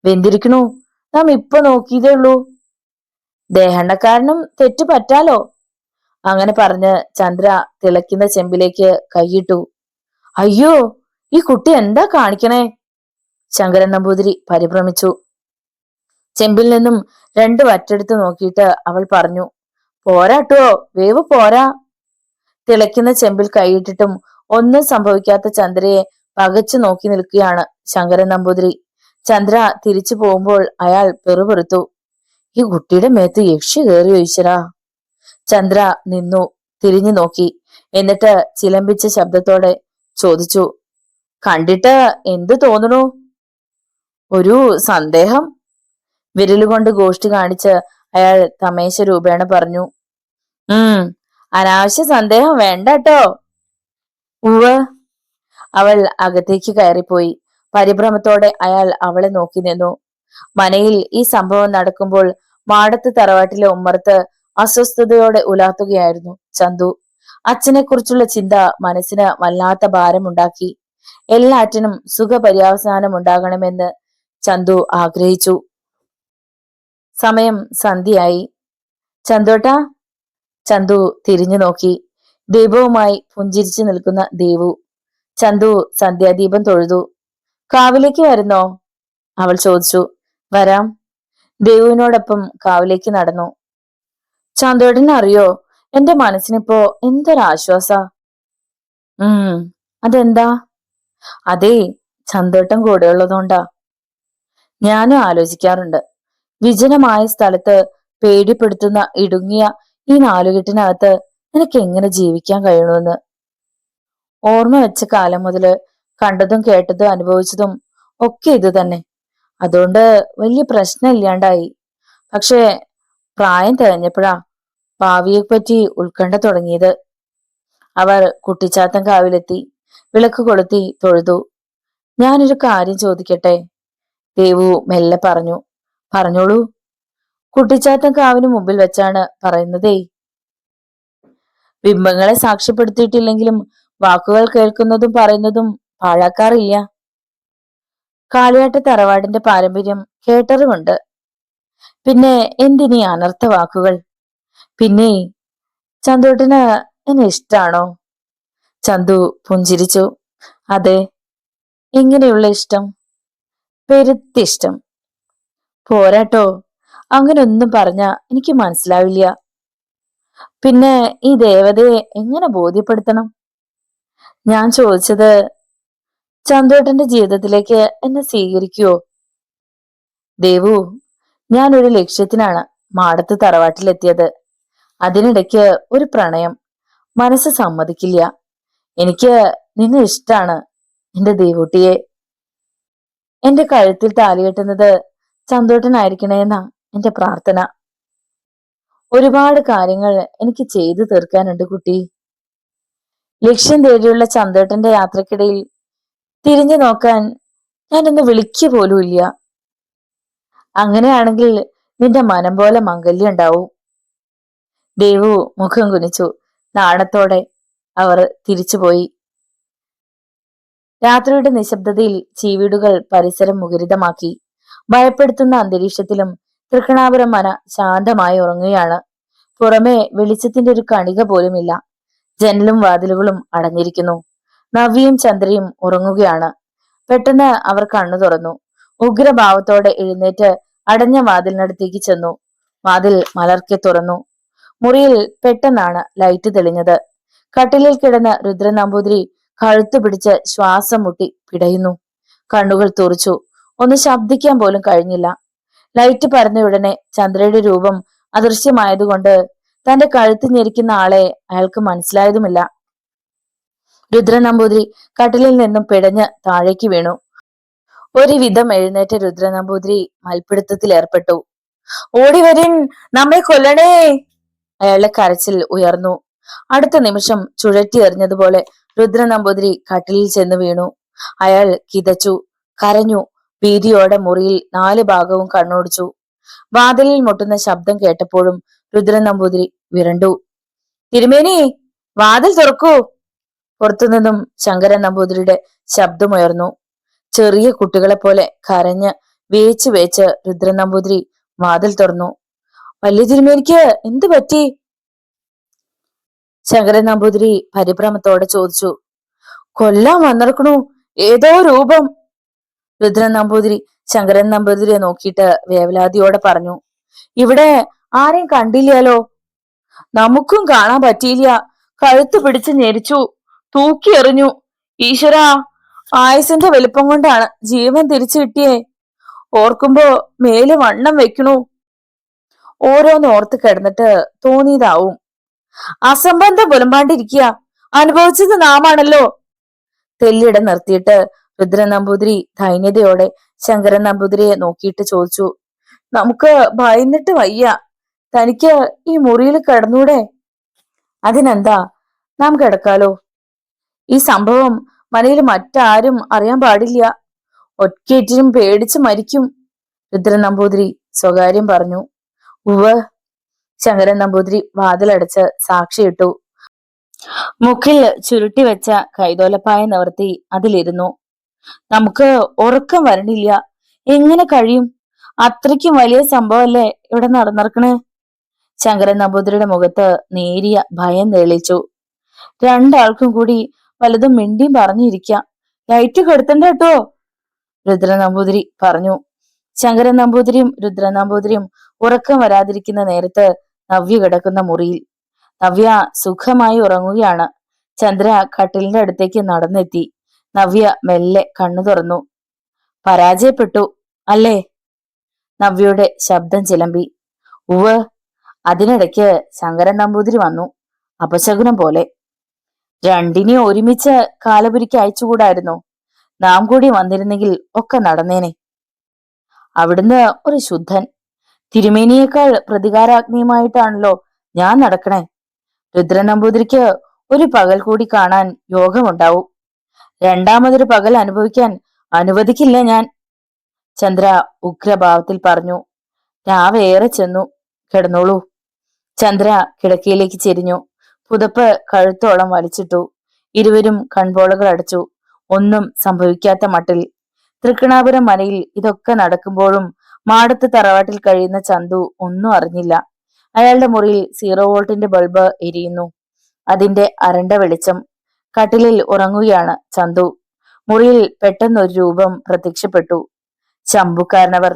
വെന്തിരിക്കണു, നാം ഇപ്പൊ നോക്കിയതേ ഉള്ളൂ. ദേഹണ്ണക്കാരനും തെറ്റു പറ്റാലോ. അങ്ങനെ പറഞ്ഞ് ചന്ദ്ര തിളയ്ക്കുന്ന ചെമ്പിലേക്ക് കൈയിട്ടു. അയ്യോ, ഈ കുട്ടി എന്താ കാണിക്കണേ, ശങ്കരൻ നമ്പൂതിരി പരിഭ്രമിച്ചു. ചെമ്പിൽ നിന്നും 2 വറ്റെടുത്ത് നോക്കിയിട്ട് അവൾ പറഞ്ഞു. പോരാട്ടോ, വേവ് പോരാ. തിളയ്ക്കുന്ന ചെമ്പിൽ കൈയിട്ടിട്ടും ഒന്നും സംഭവിക്കാത്ത ചന്ദ്രയെ പകച്ചു നോക്കി നിൽക്കുകയാണ് ശങ്കരൻ നമ്പൂതിരി. ചന്ദ്ര തിരിച്ചു പോകുമ്പോൾ അയാൾ പെറുപെറുത്തു. ഈ കുട്ടിയുടെ മേത്ത് യക്ഷി കയറി ഈശ്വരാ. ചന്ദ്ര നിന്നു, തിരിഞ്ഞു നോക്കി. എന്നിട്ട് ചിലമ്പിച്ച ശബ്ദത്തോടെ ചോദിച്ചു. കണ്ടിട്ട് എന്തു തോന്നണു? ഒരു സന്ദേഹം, വിരലുകൊണ്ട് ഗോഷ്ടി കാണിച്ച് അയാൾ തമേശ രൂപേണ പറഞ്ഞു. അനാവശ്യ സന്ദേഹം വേണ്ടട്ടോ. ഉവ്. അവൾ അകത്തേക്ക് കയറിപ്പോയി. പരിഭ്രമത്തോടെ അയാൾ അവളെ നോക്കി നിന്നു. മനയിൽ ഈ സംഭവം നടക്കുമ്പോൾ മാടത്ത് തറവാട്ടിലെ ഉമ്മറത്ത് അസ്വസ്ഥതയോടെ ഉലാത്തുകയായിരുന്നു ചന്തു. അച്ഛനെ കുറിച്ചുള്ള ചിന്ത മനസ്സിന് വല്ലാത്ത ഭാരമുണ്ടാക്കി. എല്ലാറ്റിനും സുഖപര്യവസാനം ഉണ്ടാകണമെന്ന് ചന്തു ആഗ്രഹിച്ചു. സമയം സന്ധ്യയായി. ചന്തോട്ടാ. ചന്തു തിരിഞ്ഞു നോക്കി. ദീപവുമായി പുഞ്ചിരിച്ചു നിൽക്കുന്ന ദേവു. ചന്തു സന്ധ്യാദീപം തൊഴുതു. കാവിലേക്ക് വരുന്നോ, അവൾ ചോദിച്ചു. വരാം. ദേവുവിനോടൊപ്പം കാവിലേക്ക് നടന്നു. ചന്തോട്ടന് അറിയോ, എന്റെ മനസ്സിനിപ്പോ എന്തൊരാശ്വാസ. അതെന്താ? അതേ, ചന്തോട്ടം കൂടെയുള്ളതുകൊണ്ടാ. ഞാനും ആലോചിക്കാറുണ്ട്, വിജനമായ സ്ഥലത്ത് പേടിപ്പെടുത്തുന്ന ഇടുങ്ങിയ ഈ നാലുകെട്ടിനകത്ത് നിനക്ക് എങ്ങനെ ജീവിക്കാൻ കഴിയണമെന്ന്. ഓർമ്മ വെച്ച കാലം മുതല് കണ്ടതും കേട്ടതും അനുഭവിച്ചതും ഒക്കെ ഇത് തന്നെ. അതുകൊണ്ട് വലിയ പ്രശ്നം ഇല്ലാണ്ടായി. പക്ഷെ പ്രായം തികഞ്ഞപ്പോഴാ ഭാവിയെപ്പറ്റി ഉത്കണ്ഠ തുടങ്ങിയത്. അവർ കുട്ടിച്ചാത്തൻ കാവിലെത്തി. വിളക്ക് കൊളുത്തി തൊഴുതു. ഞാനൊരു കാര്യം ചോദിക്കട്ടെ, ദേവു മെല്ലെ പറഞ്ഞു. പറഞ്ഞോളൂ. കുട്ടിച്ചാത്തൻ കാവിന് മുമ്പിൽ വെച്ചാണ് പറയുന്നതേ. ബിംബങ്ങളെ സാക്ഷ്യപ്പെടുത്തിയിട്ടില്ലെങ്കിലും വാക്കുകൾ കേൾക്കുന്നതും പറയുന്നതും പാഴാക്കാറില്ല. കാളിയാട്ട് തറവാടിന്റെ പാരമ്പര്യം കേട്ടറിവുണ്ട്. പിന്നെ എന്തിനീ അനർത്ഥ വാക്കുകൾ? പിന്നെ ചന്തുട്ടിന് എന്നെ ഇഷ്ടാണോ? ചന്തു പുഞ്ചിരിച്ചു. അതെ. എങ്ങനെയുള്ള ഇഷ്ടം? പെരുത്തിഷ്ടം. പോരാട്ടോ, അങ്ങനെ ഒന്നും പറഞ്ഞ എനിക്ക് മനസ്സിലാവില്ല. പിന്നെ ഈ ദേവതയെ എങ്ങനെ ബോധ്യപ്പെടുത്തണം? ഞാൻ ചോദിച്ചത്, ചന്തോട്ടന്റെ ജീവിതത്തിലേക്ക് എന്നെ സ്വീകരിക്കുവോ? ദേവു, ഞാൻ ഒരു ലക്ഷ്യത്തിനാണ് മാടത്ത് തറവാട്ടിലെത്തിയത്. അതിനിടയ്ക്ക് ഒരു പ്രണയം. മനസ്സ് സമ്മതിക്കില്ല. എനിക്ക് നിന്നെ ഇഷ്ടാണ്, എന്റെ ദേവൂട്ടിയെ. എന്റെ കഴുത്തിൽ താലികെട്ടുന്നത് ചന്തോട്ടനായിരിക്കണേന്നാ എന്റെ പ്രാർത്ഥന. ഒരുപാട് കാര്യങ്ങൾ എനിക്ക് ചെയ്തു തീർക്കാനുണ്ട് കുട്ടി. ലക്ഷ്യം തേടിയുള്ള ചന്തോട്ടന്റെ യാത്രക്കിടയിൽ തിരിഞ്ഞു നോക്കാൻ ഞാനൊന്ന് വിളിക്കുക പോലുമില്ല. അങ്ങനെയാണെങ്കിൽ നിന്റെ മനം പോലെ മംഗല്യം ഉണ്ടാവും. ദേവു മുഖം കുനിച്ചു. നാണത്തോടെ അവർ തിരിച്ചുപോയി. രാത്രിയുടെ നിശബ്ദതയിൽ ചീവീടുകൾ പരിസരം മുഖരിതമാക്കി. ഭയപ്പെടുത്തുന്ന അന്തരീക്ഷത്തിലും തൃക്കണാപുരം മന ശാന്തമായി ഉറങ്ങുകയാണ്. പുറമെ വെളിച്ചത്തിന്റെ ഒരു കണിക പോലുമില്ല. ജനലും വാതിലുകളും അടഞ്ഞിരിക്കുന്നു. നവ്യയും ചന്ദ്രയും ഉറങ്ങുകയാണ്. പെട്ടെന്ന് അവർ കണ്ണു തുറന്നു. ഉഗ്രഭാവത്തോടെ എഴുന്നേറ്റ് അടഞ്ഞ വാതിലിനടുത്തേക്ക് ചെന്നു. വാതിൽ മലർക്കെ തുറന്നു. മുറിയിൽ പെട്ടെന്നാണ് ലൈറ്റ് തെളിഞ്ഞത്. കട്ടിലിൽ കിടന്ന രുദ്രൻ നമ്പൂതിരി കഴുത്തു പിടിച്ച് ശ്വാസം മുട്ടി പിടയുന്നു. കണ്ണുകൾ തുറച്ചു. ഒന്ന് ശബ്ദിക്കാൻ പോലും കഴിഞ്ഞില്ല. ലൈറ്റ് പരന്നയുടനെ ചന്ദ്രയുടെ രൂപം അദൃശ്യമായതുകൊണ്ട് തന്റെ കഴുത്ത് ഞെരിക്കുന്ന ആളെ അയാൾക്ക് മനസ്സിലായതുമില്ല. രുദ്രൻ നമ്പൂതിരി കട്ടിലിൽ നിന്നും പിടഞ്ഞ് താഴേക്ക് വീണു. ഒരുവിധം എഴുന്നേറ്റ രുദ്രൻ നമ്പൂതിരി മൽപ്പിടുത്തത്തിൽ ഏർപ്പെട്ടു. ഓടി വരിൻ, നമ്മെ കൊല്ലണേ! അയാളുടെ കരച്ചിൽ ഉയർന്നു. അടുത്ത നിമിഷം ചുഴറ്റി എറിഞ്ഞതുപോലെ രുദ്രൻ നമ്പൂതിരി കട്ടിലിൽ ചെന്ന് വീണു. അയാൾ കിതച്ചു, കരഞ്ഞു. ഭീതിയോടെ മുറിയിൽ 4 ഭാഗവും കണ്ണോടിച്ചു. വാതിലിൽ മുട്ടുന്ന ശബ്ദം കേട്ടപ്പോഴും രുദ്രൻ നമ്പൂതിരി വിരണ്ടു. തിരുമേനി, വാതിൽ തുറക്കൂ! പുറത്തുനിന്നും ശങ്കരൻ നമ്പൂതിരിയുടെ ശബ്ദമുയർന്നു. ചെറിയ കുട്ടികളെ പോലെ കരഞ്ഞ് വേച്ച് വേച്ച് രുദ്രൻ നമ്പൂതിരി വാതിൽ തുറന്നു. വലിയ തിരുമേനിക്ക് എന്ത് പറ്റി? ശങ്കരൻ നമ്പൂതിരി പരിഭ്രമത്തോടെ ചോദിച്ചു. കൊല്ലാൻ വന്നിറക്കണു ഏതോ രൂപം. രുദ്രൻ നമ്പൂതിരി ശങ്കരൻ നമ്പൂതിരിയെ നോക്കിയിട്ട് വേവലാതിയോടെ പറഞ്ഞു. ഇവിടെ ആരെയും കണ്ടില്ലാലോ. നമുക്കും കാണാൻ പറ്റിയില്ല. കഴുത്ത് പിടിച്ച് ഞെരിച്ചു, തൂക്കി എറിഞ്ഞു. ഈശ്വരാ, ആയുസിന്റെ വലിപ്പം കൊണ്ടാണ് ജീവൻ തിരിച്ചു കിട്ടിയേ. ഓർക്കുമ്പോ മേല് വണ്ണം വെക്കണു. ഓരോന്ന് ഓർത്ത് കിടന്നിട്ട് തോന്നിയതാവും. അസംബന്ധം പുലമ്പാണ്ടിരിക്കുക. അനുഭവിച്ചത് നാമാണല്ലോ. തെല്ലിടം നിർത്തിയിട്ട് രുദ്രൻ നമ്പൂതിരി ദൈന്യതയോടെ ശങ്കരൻ നമ്പൂതിരിയെ നോക്കിയിട്ട് ചോദിച്ചു. നമുക്ക് ഭയന്നിട്ട് വയ്യ. തനിക്ക് ഈ മുറിയിൽ കിടന്നൂടെ? അതിനെന്താ, നാം കിടക്കാലോ. ഈ സംഭവം മനയിൽ മറ്റാരും അറിയാൻ പാടില്ല. ഒറ്റേറ്റിനും പേടിച്ച് മരിക്കും. രുദ്രൻ നമ്പൂതിരി സ്വകാര്യം പറഞ്ഞു. ഉവ്. ശങ്കരൻ നമ്പൂതിരി വാതിലടച്ച് സാക്ഷിയിട്ടു. മുക്കിൽ ചുരുട്ടി വെച്ച കൈതോലപ്പായ നിവർത്തി അതിലിരുന്നു. നമുക്ക് ഉറക്കം വരണില്ല. എങ്ങനെ കഴിയും? അത്രയ്ക്കും വലിയ സംഭവല്ലേ ഇവിടെ നടന്നിറക്കണേ. ശങ്കരൻ നമ്പൂതിരിയുടെ മുഖത്ത് നേരിയ ഭയം തെളിച്ചു. രണ്ടാൾക്കും കൂടി വലതും മിണ്ടിയും പറഞ്ഞിരിക്കാം. ലൈറ്റ് കെടുത്തണ്ട കേട്ടോ, രുദ്രൻ നമ്പൂതിരി പറഞ്ഞു. ശങ്കരൻ നമ്പൂതിരിയും രുദ്രൻ നമ്പൂതിരിയും ഉറക്കം വരാതിരിക്കുന്ന നേരത്ത് നവ്യ കിടക്കുന്ന മുറിയിൽ. നവ്യ സുഖമായി ഉറങ്ങുകയാണ്. ചന്ദ്ര കട്ടിലിന്റെ അടുത്തേക്ക് നടന്നെത്തി. നവ്യ മെല്ലെ കണ്ണു തുറന്നു. പരാജയപ്പെട്ടു അല്ലേ? നവ്യയുടെ ശബ്ദം ചിലമ്പി. ഉവ്. അതിനിടയ്ക്ക് ശങ്കരൻ നമ്പൂതിരി വന്നു, അപശകുനം പോലെ. രണ്ടിനെ ഒരുമിച്ച് കാലപുരിക്ക് അയച്ചുകൂടായിരുന്നു? നാം കൂടി വന്നിരുന്നെങ്കിൽ ഒക്കെ നടന്നേനെ. അവിടുന്ന് ഒരു ശുദ്ധൻ. തിരുമേനിയേക്കാൾ പ്രതികാരാഗ്നിയുമായിട്ടാണല്ലോ ഞാൻ നടക്കണേ. രുദ്രൻ നമ്പൂതിരിക്ക് ഒരു പകൽ കൂടി കാണാൻ യോഗമുണ്ടാവും. രണ്ടാമതൊരു പകൽ അനുഭവിക്കാൻ അനുവദിക്കില്ല ഞാൻ, ചന്ദ്ര ഉഗ്രഭാവത്തിൽ പറഞ്ഞു. രാവേറെ ചെന്നു, കിടന്നോളൂ. ചന്ദ്ര കിടക്കയിലേക്ക് ചെരിഞ്ഞു. പുതപ്പ് കഴുത്തോളം വലിച്ചിട്ടു. ഇരുവരും കൺപോളകൾ അടച്ചു. ഒന്നും സംഭവിക്കാത്ത മട്ടിൽ. തൃക്കണാപുരം മനയിൽ ഇതൊക്കെ നടക്കുമ്പോഴും മാടത്ത് തറവാട്ടിൽ കഴിയുന്ന ചന്തു ഒന്നും അറിഞ്ഞില്ല. അയാളുടെ മുറിയിൽ 0 വോൾട്ടിന്റെ ബൾബ് എരിയുന്നു. അതിന്റെ അരണ്ട വെളിച്ചം. കട്ടിലിൽ ഉറങ്ങുകയാണ് ചന്തു. മുറിയിൽ പെട്ടെന്നൊരു രൂപം പ്രത്യക്ഷപ്പെട്ടു. ശംഭുക്കാരനവർ.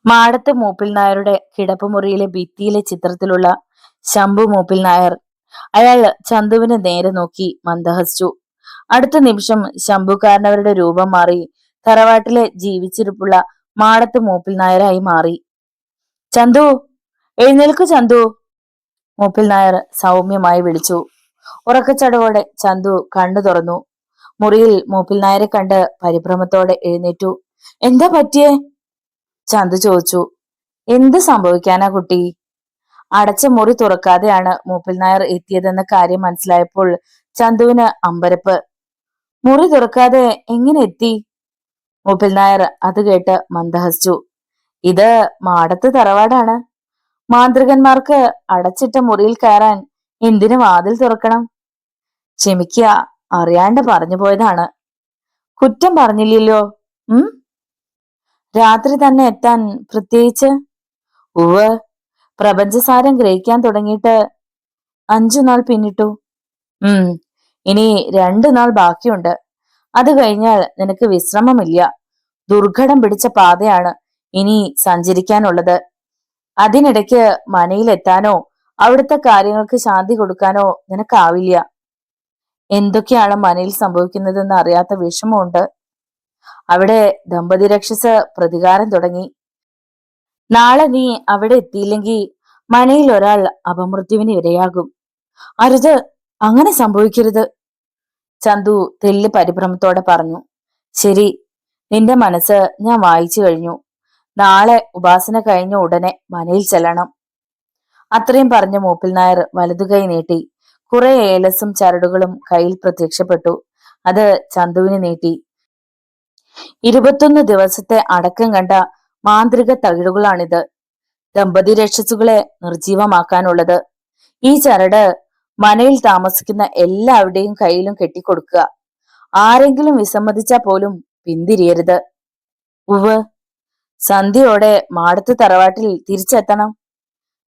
മാടത്ത് മൂപ്പിൽ നായരുടെ കിടപ്പുമുറിയിലെ ഭിത്തിയിലെ ചിത്രത്തിലുള്ള ശംഭു മൂപ്പിൽ നായർ. അയാൾ ചന്തുവിനെ നേരെ നോക്കി മന്ദഹസിച്ചു. അടുത്ത നിമിഷം ശംഭുക്കാരനവരുടെ രൂപം മാറി തറവാട്ടിലെ ജീവിച്ചിരിപ്പുള്ള മാടത്ത് മൂപ്പിൽ നായരായി മാറി. ചന്തു, എഴുന്നേൽക്കു ചന്തു! മൂപ്പിൽ നായർ സൗമ്യമായി വിളിച്ചു. ഉറക്കച്ചടവോടെ ചന്തു കണ്ണു തുറന്നു. മുറിയിൽ മൂപ്പിൽ നായരെ കണ്ട് പരിഭ്രമത്തോടെ എഴുന്നേറ്റു. എന്താ പറ്റിയേ? ചന്തു ചോദിച്ചു. എന്ത് സംഭവിക്കാനാ കുട്ടി? അടച്ച മുറി തുറക്കാതെയാണ് മൂപ്പിൽ നായർ എത്തിയതെന്ന കാര്യം മനസ്സിലായപ്പോൾ ചന്തുവിന് അമ്പരപ്പ്. മുറി തുറക്കാതെ എങ്ങനെ എത്തി? മൂപ്പിൽ നായർ അത് കേട്ട് മന്ദഹസിച്ചു. ഇത് മാടത്ത് തറവാടാണ്. മാന്ത്രികന്മാർക്ക് അടച്ചിട്ട മുറിയിൽ കയറാൻ എന്തിനു വാതിൽ തുറക്കണം? ക്ഷമിക്കുക, അറിയാണ്ട് പറഞ്ഞു പോയതാണ്. കുറ്റം പറഞ്ഞില്ലല്ലോ. രാത്രി തന്നെ എത്താൻ പ്രത്യേകിച്ച്? ഉവ്, പ്രപഞ്ചസാരം ഗ്രഹിക്കാൻ തുടങ്ങിയിട്ട് 5 നാൾ പിന്നിട്ടു. ഇനി 2 നാൾ ബാക്കിയുണ്ട്. അത് കഴിഞ്ഞാൽ നിനക്ക് വിശ്രമമില്ല. ദുർഘടം പിടിച്ച പാതയാണ് ഇനി സഞ്ചരിക്കാനുള്ളത്. അതിനിടയ്ക്ക് മനയിലെത്താനോ അവിടുത്തെ കാര്യങ്ങൾക്ക് ശാന്തി കൊടുക്കാനോ നിനക്കാവില്ല. എന്തൊക്കെയാണ് മനയിൽ സംഭവിക്കുന്നതെന്ന് അറിയാത്ത വിഷമമുണ്ട്. അവിടെ ദമ്പതി രക്ഷസ് പ്രതികാരം തുടങ്ങി. നാളെ നീ അവിടെ എത്തിയില്ലെങ്കിൽ മനയിൽ ഒരാൾ അപമൃത്യുവിന് ഇരയാകും. അരുത്, അങ്ങനെ സംഭവിക്കരുത്, ചന്തു തെല്ല് പരിഭ്രമത്തോടെ പറഞ്ഞു. ശരി, നിന്റെ മനസ്സ് ഞാൻ വായിച്ചു കഴിഞ്ഞു. നാളെ ഉപാസന കഴിഞ്ഞ ഉടനെ മനയിൽ ചെല്ലണം. അത്രയും പറഞ്ഞ മൂപ്പിൽ നായർ വലതുകൈ നീട്ടി. കുറെ ഏലസും ചരടുകളും കയ്യിൽ പ്രത്യക്ഷപ്പെട്ടു. അത് ചന്തുവിന് നീട്ടി. 21 ദിവസത്തെ അടക്കം കണ്ട മാന്ത്രിക തകിടുകളാണിത്. ദമ്പതി രക്ഷസുകളെ നിർജീവമാക്കാനുള്ളത്. ഈ ചരട് മനയിൽ താമസിക്കുന്ന എല്ലാവരുടെയും കയ്യിലും കെട്ടിക്കൊടുക്കുക. ആരെങ്കിലും വിസമ്മതിച്ചാൽ പോലും പിന്തിരിയരുത്. ഉവ്, സന്ധ്യയോടെ മാടത്ത് തറവാട്ടിൽ തിരിച്ചെത്തണം.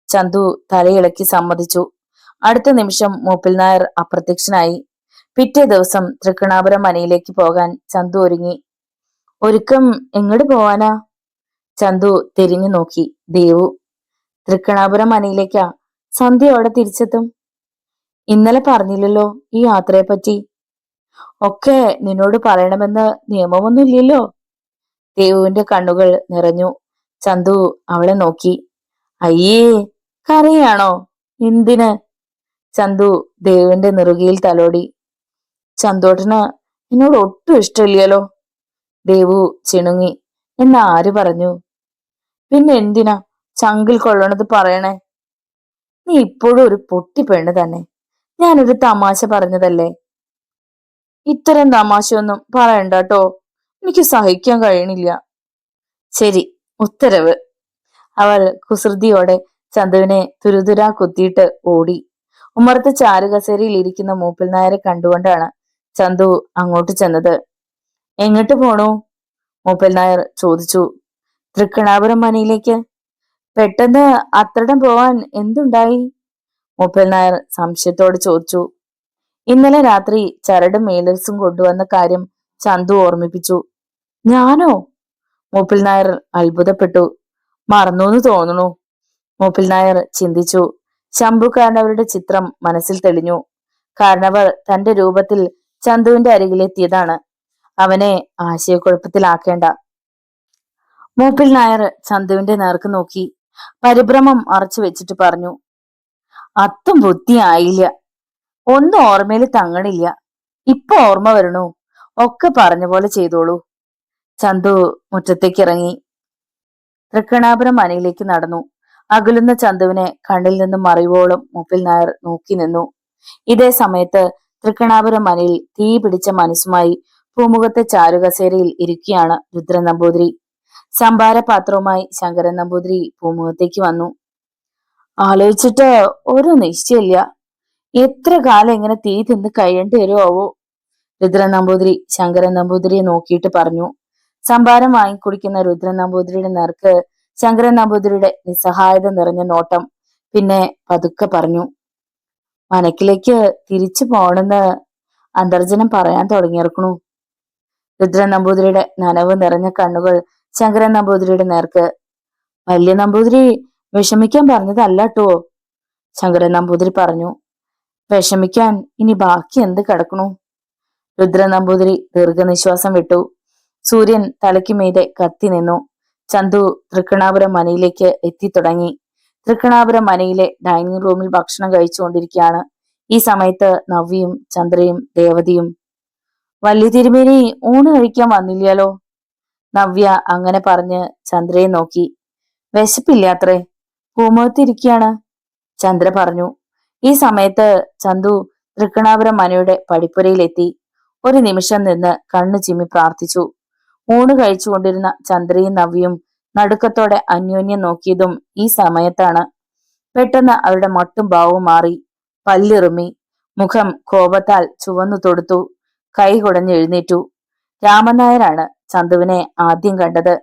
ചന്തു തലയിളക്കി സമ്മതിച്ചു. അടുത്ത നിമിഷം മൂപ്പിൽ നായർ അപ്രത്യക്ഷനായി. പിറ്റേ ദിവസം തൃക്കണാപുരം മനയിലേക്ക് പോകാൻ ചന്തു ഒരുങ്ങി. ഒരുക്കം എങ്ങോട്ട് പോവാനാ? ചന്തു തിരിഞ്ഞു നോക്കി. ദേവു. തൃക്കണാപുരം മനയിലേക്കാ. സന്ധ്യയോടെ തിരിച്ചെത്തും. ഇന്നലെ പറഞ്ഞില്ലല്ലോ ഈ യാത്രയെ പറ്റി. ഒക്കെ നിന്നോട് പറയണമെന്ന് നിയമമൊന്നുമില്ലല്ലോ. ദേവുവിന്റെ കണ്ണുകൾ നിറഞ്ഞു. ചന്തു അവളെ നോക്കി. അയ്യേ, കരയാണോ? എന്തിന്? ചന്തു ദേവുവിന്റെ നെറുകയിൽ തലോടി. ചന്തോട്ടന് എന്നോട് ഒട്ടും ഇഷ്ടമില്ലല്ലോ. ദേവു ചിണുങ്ങി. എന്നാ ആര് പറഞ്ഞു? പിന്നെ എന്തിനാ ചങ്കിൽ കൊള്ളണത് പറയണേ? നീ ഇപ്പോഴും ഒരു പൊട്ടി പെണ്ണ് തന്നെ. ഞാനൊരു തമാശ പറഞ്ഞതല്ലേ. ഇത്തരം തമാശയൊന്നും പറയണ്ട കേട്ടോ, എനിക്ക് സഹിക്കാൻ കഴിയണില്ല. ശരി, ഉത്തരവ്. അവൾ കുസൃതിയോടെ ചന്തുവിനെ തുരുതുരാ കുത്തിയിട്ട് ഓടി. ഉമ്മറത്ത് ചാരുകസേരയിൽ ഇരിക്കുന്ന മൂപ്പിൽ നായരെ കണ്ടുകൊണ്ടാണ് ചന്തു അങ്ങോട്ട് ചെന്നത്. എങ്ങോട്ട് പോണു? മൂപ്പിൽ നായർ ചോദിച്ചു. തൃക്കണാപുരം മനയിലേക്ക്. പെട്ടെന്ന് അത്രടം പോവാൻ എന്തുണ്ടായി? മൂപ്പിൽ നായർ സംശയത്തോട് ചോദിച്ചു. ഇന്നലെ രാത്രി ചരടും മേലസും കൊണ്ടുവന്ന കാര്യം ചന്തു ഓർമ്മിപ്പിച്ചു. ഞാനോ? മൂപ്പിൽ നായർ അത്ഭുതപ്പെട്ടു. മറന്നൂന്ന് തോന്നുന്നു. മൂപ്പിൽ നായർ ചിന്തിച്ചു. ശംഭുക്കാരനവരുടെ ചിത്രം മനസ്സിൽ തെളിഞ്ഞു. കാരണവർ തന്റെ രൂപത്തിൽ ചന്തുവിന്റെ അരികിലെത്തിയതാണ്. അവനെ ആശയക്കുഴപ്പത്തിലാക്കേണ്ട. മൂപ്പിൽ നായർ ചന്തുവിന്റെ നേർക്ക് നോക്കി പരിഭ്രമം മറച്ചു വെച്ചിട്ട് പറഞ്ഞു. അത്തും ബുദ്ധിയായില്ല. ഒന്നും ഓർമ്മയിൽ തങ്ങണില്ല. ഇപ്പൊ ഓർമ്മ വരണു. ഒക്കെ പറഞ്ഞ പോലെ ചെയ്തോളൂ. ചന്തു മുറ്റത്തേക്ക് ഇറങ്ങി. തൃക്കണാപുരം മനയിലേക്ക് നടന്നു. അകലുന്ന ചന്തുവിനെ കണ്ണിൽ നിന്നും മറിവോളം മൂപ്പിൽ നായർ നോക്കി നിന്നു. ഇതേ സമയത്ത് തൃക്കണാപുരം മനയിൽ തീ പിടിച്ച മനസ്സുമായി പൂമുഖത്തെ ചാരുകസേരയിൽ ഇരിക്കുകയാണ് രുദ്രൻ നമ്പൂതിരി. സംഭാരപാത്രവുമായി ശങ്കരൻ നമ്പൂതിരി പൂമുഖത്തേക്ക് വന്നു. ആലോചിച്ചിട്ട് ഒരു നിശ്ചയില്ല. എത്ര കാലം ഇങ്ങനെ തീ തിന്ന് കഴിയേണ്ടി വരുമോ? രുദ്രൻ നമ്പൂതിരി ശങ്കരൻ നമ്പൂതിരിയെ നോക്കിയിട്ട് പറഞ്ഞു. സംഭാരം വാങ്ങിക്കുടിക്കുന്ന രുദ്രൻ നമ്പൂതിരിയുടെ നേർക്ക് ശങ്കരൻ നമ്പൂതിരിയുടെ നിസ്സഹായത നിറഞ്ഞ നോട്ടം. പിന്നെ പതുക്കെ പറഞ്ഞു, മനക്കിലേക്ക് തിരിച്ചു പോണെന്ന് അന്തർജനം പറയാൻ തുടങ്ങിയിരിക്കണു. രുദ്രൻ നമ്പൂതിരിയുടെ നനവ് നിറഞ്ഞ കണ്ണുകൾ ശങ്കരൻ നമ്പൂതിരിയുടെ നേർക്ക്. വലിയ നമ്പൂതിരി വിഷമിക്കാൻ പറഞ്ഞതല്ലോ. ശങ്കരൻ നമ്പൂതിരി പറഞ്ഞു. വിഷമിക്കാൻ ഇനി ബാക്കി എന്ത് കിടക്കണു? രുദ്രൻ നമ്പൂതിരി ദീർഘനിശ്വാസം വിട്ടു. സൂര്യൻ തലയ്ക്ക് മീതെ കത്തി നിന്നു. ചന്തു തൃക്കണാപുരം മനയിലേക്ക് എത്തിത്തുടങ്ങി. തൃക്കണാപുരം മനയിലെ ഡൈനിങ് റൂമിൽ ഭക്ഷണം കഴിച്ചുകൊണ്ടിരിക്കുകയാണ്. ഈ സമയത്ത് നവ്യയും ചന്ദ്രയും ദേവതിയും. വലിയ തിരുമേനി ഊണ് കഴിക്കാൻ വന്നില്ലല്ലോ. നവ്യ അങ്ങനെ പറഞ്ഞ് ചന്ദ്രയെ നോക്കി. വിശപ്പില്ലാത്രേ, പൂമുഖത്തിരിക്കുകയാണ്, ചന്ദ്ര പറഞ്ഞു. ഈ സമയത്ത് ചന്തു തൃക്കണാപുരം മനയുടെ പടിപ്പുരയിലെത്തി. ഒരു നിമിഷം നിന്ന് കണ്ണു ചിമ്മി പ്രാർത്ഥിച്ചു. ഊണ് കഴിച്ചുകൊണ്ടിരുന്ന ചന്ദ്രയും നവ്യയും നടുക്കത്തോടെ അന്യോന്യം നോക്കിയതും ഈ സമയത്താണ്. പെട്ടെന്ന് അവരുടെ മട്ടും ഭാവവും മാറി. പല്ലിറുമ്മി, മുഖം കോപത്താൽ ചുവന്നു തൊടുത്തു, കൈ കുടഞ്ഞ് എഴുന്നേറ്റു. രാമനായരാണ് ചന്തുവിനെ ആദ്യം കണ്ടത്.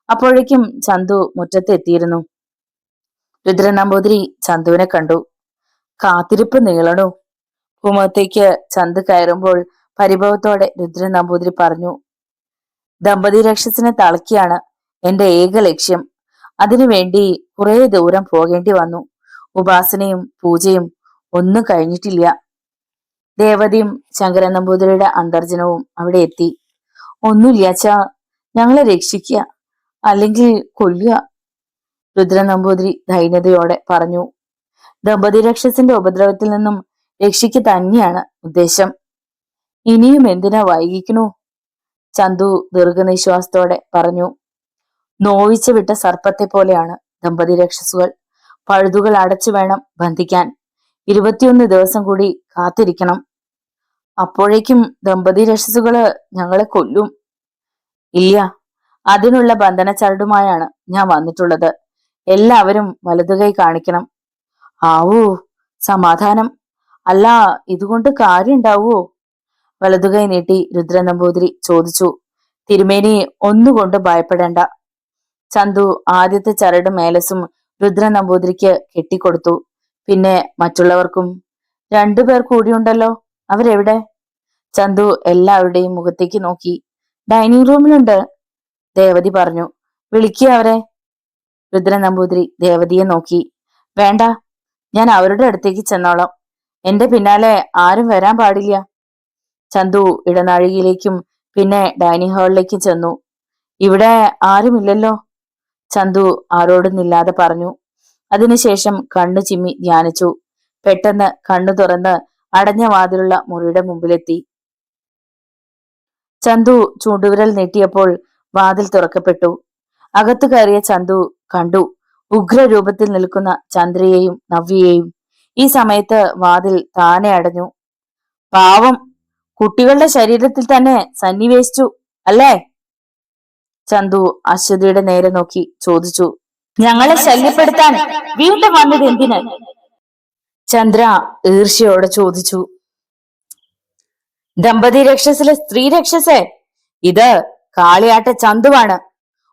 അപ്പോഴേക്കും ചന്തു മുറ്റത്ത് എത്തിയിരുന്നു. രുദ്രൻ നമ്പൂതിരി ചന്തുവിനെ കണ്ടു. കാത്തിരിപ്പ് നീളണു. ഭൂമുഖത്തേക്ക് ചന്തു കയറുമ്പോൾ പരിഭവത്തോടെ രുദ്രൻ നമ്പൂതിരി പറഞ്ഞു, ദമ്പതി രക്ഷസിനെ തളയ്ക്കാണ് എന്റെ ഏക ലക്ഷ്യം. അതിനുവേണ്ടി കുറെ ദൂരം പോകേണ്ടി വന്നു. ഉപാസനയും പൂജയും ഒന്നും കഴിഞ്ഞിട്ടില്ല. ദേവതയും ശങ്കരൻ നമ്പൂതിരിയുടെ അന്തർജനവും അവിടെ എത്തി. ഒന്നുമില്ലാച്ചാ ഞങ്ങളെ രക്ഷിക്കുക, അല്ലെങ്കിൽ കൊല്ലുക, രുദ്രൻ നമ്പൂതിരി ദൈന്യതയോടെ പറഞ്ഞു. ദമ്പതി രക്ഷസിന്റെ ഉപദ്രവത്തിൽ നിന്നും രക്ഷിക്ക് തന്നെയാണ് ഉദ്ദേശം. ഇനിയും എന്തിനാ വൈകിക്കണു? ചന്തു ദീർഘനിശ്വാസത്തോടെ പറഞ്ഞു. നോവിച്ചു വിട്ട സർപ്പത്തെ പോലെയാണ് ദമ്പതി രക്ഷസുകൾ. പഴുതുകൾ അടച്ചു വേണം ബന്ധിക്കാൻ. 21 ദിവസം കൂടി കാത്തിരിക്കണം. അപ്പോഴേക്കും ദമ്പതി രക്ഷസുകള് ഞങ്ങളെ കൊല്ലും. ഇല്ല, അതിനുള്ള ബന്ധന ചരടുമായാണ് ഞാൻ വന്നിട്ടുള്ളത്. എല്ലാവരും വലതുകൈ കാണിക്കണം. ആവൂ, സമാധാനം. അല്ല, ഇതുകൊണ്ട് കാര്യം ഉണ്ടാവോ? വലതുകൈ നീട്ടി രുദ്രൻ നമ്പൂതിരി ചോദിച്ചു. തിരുമേനി ഒന്നുകൊണ്ട് ഭയപ്പെടേണ്ട. ചന്തു ആദ്യത്തെ ചരട് മേലസും രുദ്രൻ നമ്പൂതിരിക്ക് കെട്ടിക്കൊടുത്തു. പിന്നെ മറ്റുള്ളവർക്കും. 2 പേർ കൂടിയുണ്ടല്ലോ, അവരെവിടെ? ചന്തു എല്ലാവരുടെയും മുഖത്തേക്ക് നോക്കി. ഡൈനിങ് റൂമിലുണ്ട്, ദേവതി പറഞ്ഞു. വിളിക്കുക അവരെ. രുദ്രൻ നമ്പൂതിരി ദേവതിയെ നോക്കി. വേണ്ട, ഞാൻ അവരുടെ അടുത്തേക്ക് ചെന്നോളാം. എന്റെ പിന്നാലെ ആരും വരാൻ പാടില്ല. ചന്തു ഇടനാഴികയിലേക്കും പിന്നെ ഡൈനിങ് ഹാളിലേക്കും ചെന്നു. ഇവിടെ ആരുമില്ലല്ലോ, ചന്തു ആരോടുന്നില്ലാതെ പറഞ്ഞു. അതിനുശേഷം കണ്ണു ചിമ്മി ധ്യാനിച്ചു. പെട്ടെന്ന് കണ്ണു തുറന്ന് അടഞ്ഞ വാതിലുള്ള മുറിയുടെ മുമ്പിലെത്തി. ചന്തു ചൂണ്ടുവിരൽ നീട്ടിയപ്പോൾ വാതിൽ തുറക്കപ്പെട്ടു. അകത്തു കയറിയ ചന്തു കണ്ടു ഉഗ്രരൂപത്തിൽ നിൽക്കുന്ന ചന്ദ്രയെയും നവ്യയെയും. ഈ സമയത്ത് വാതിൽ താനെ അടഞ്ഞു. പാവം, കുട്ടികളുടെ ശരീരത്തിൽ തന്നെ സന്നിവേശിച്ചു അല്ലേ? ചന്തു അശ്വതിയുടെ നേരെ നോക്കി ചോദിച്ചു. ഞങ്ങളെ ശല്യപ്പെടുത്താൻ വീണ്ടും വന്നത് എന്തിന്? ചന്ദ്ര ഈർഷ്യയോടെ ചോദിച്ചു. ദമ്പതി രക്ഷസിലെ സ്ത്രീ രക്ഷസേ, ഇത് കാളിയാട്ട ചന്തുവാണ്.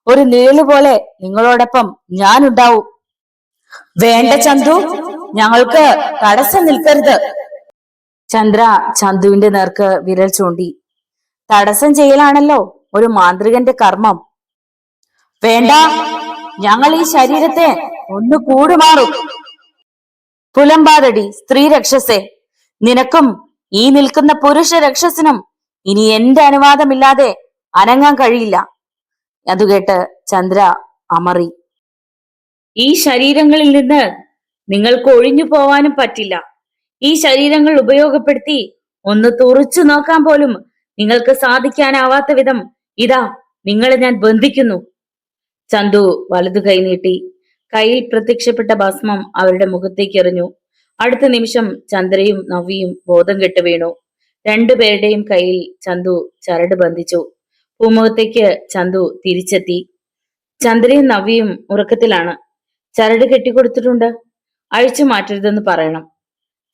ഒരു നിഴല് പോലെ നിങ്ങളോടൊപ്പം ഞാനുണ്ടാവും. വേണ്ട ചന്തു, ഞങ്ങൾക്ക് തടസ്സം നിൽക്കരുത്. ചന്ദ്ര ചന്തുവിന്റെ നേർക്ക് വിരൽ ചൂണ്ടി. തടസ്സം ചെയ്യലാണല്ലോ ഒരു മാന്ത്രികന്റെ കർമ്മം. വേണ്ട, ഞങ്ങൾ ഈ ശരീരത്തെ ഒന്ന് കൂടുമാറും. പുലമ്പാതടി സ്ത്രീ രക്ഷസേ, നിനക്കും ഈ നിൽക്കുന്ന പുരുഷ രക്ഷസിനും ഇനി എന്റെ അനുവാദമില്ലാതെ അനങ്ങാൻ കഴിയില്ല. അതുകേട്ട് ചന്ദ്ര അമറി. ഈ ശരീരങ്ങളിൽ നിന്ന് നിങ്ങൾക്ക് ഒഴിഞ്ഞു പോവാനും പറ്റില്ല. ഈ ശരീരങ്ങൾ ഉപയോഗപ്പെടുത്തി ഒന്ന് തുറച്ചു നോക്കാൻ പോലും നിങ്ങൾക്ക് സാധിക്കാനാവാത്ത വിധം ഇതാ നിങ്ങളെ ഞാൻ ബന്ധിക്കുന്നു. ചന്തു വലതു കൈ നീട്ടി. കയ്യിൽ പ്രത്യക്ഷപ്പെട്ട ഭസ്മം അവരുടെ മുഖത്തേക്ക് എറിഞ്ഞു. അടുത്ത നിമിഷം ചന്ദ്രയും നവ്യയും ബോധം കെട്ട് വീണു. 2 പേരുടെയും കയ്യിൽ ചന്തു ചരട് ബന്ധിച്ചു. പൂമുഖത്തേക്ക് ചന്തു തിരിച്ചെത്തി. ചന്ദ്രയും നവ്യയും ഉറക്കത്തിലാണ്. ചരട് കെട്ടിക്കൊടുത്തിട്ടുണ്ട്, അഴിച്ചു മാറ്റരുതെന്ന് പറയണം,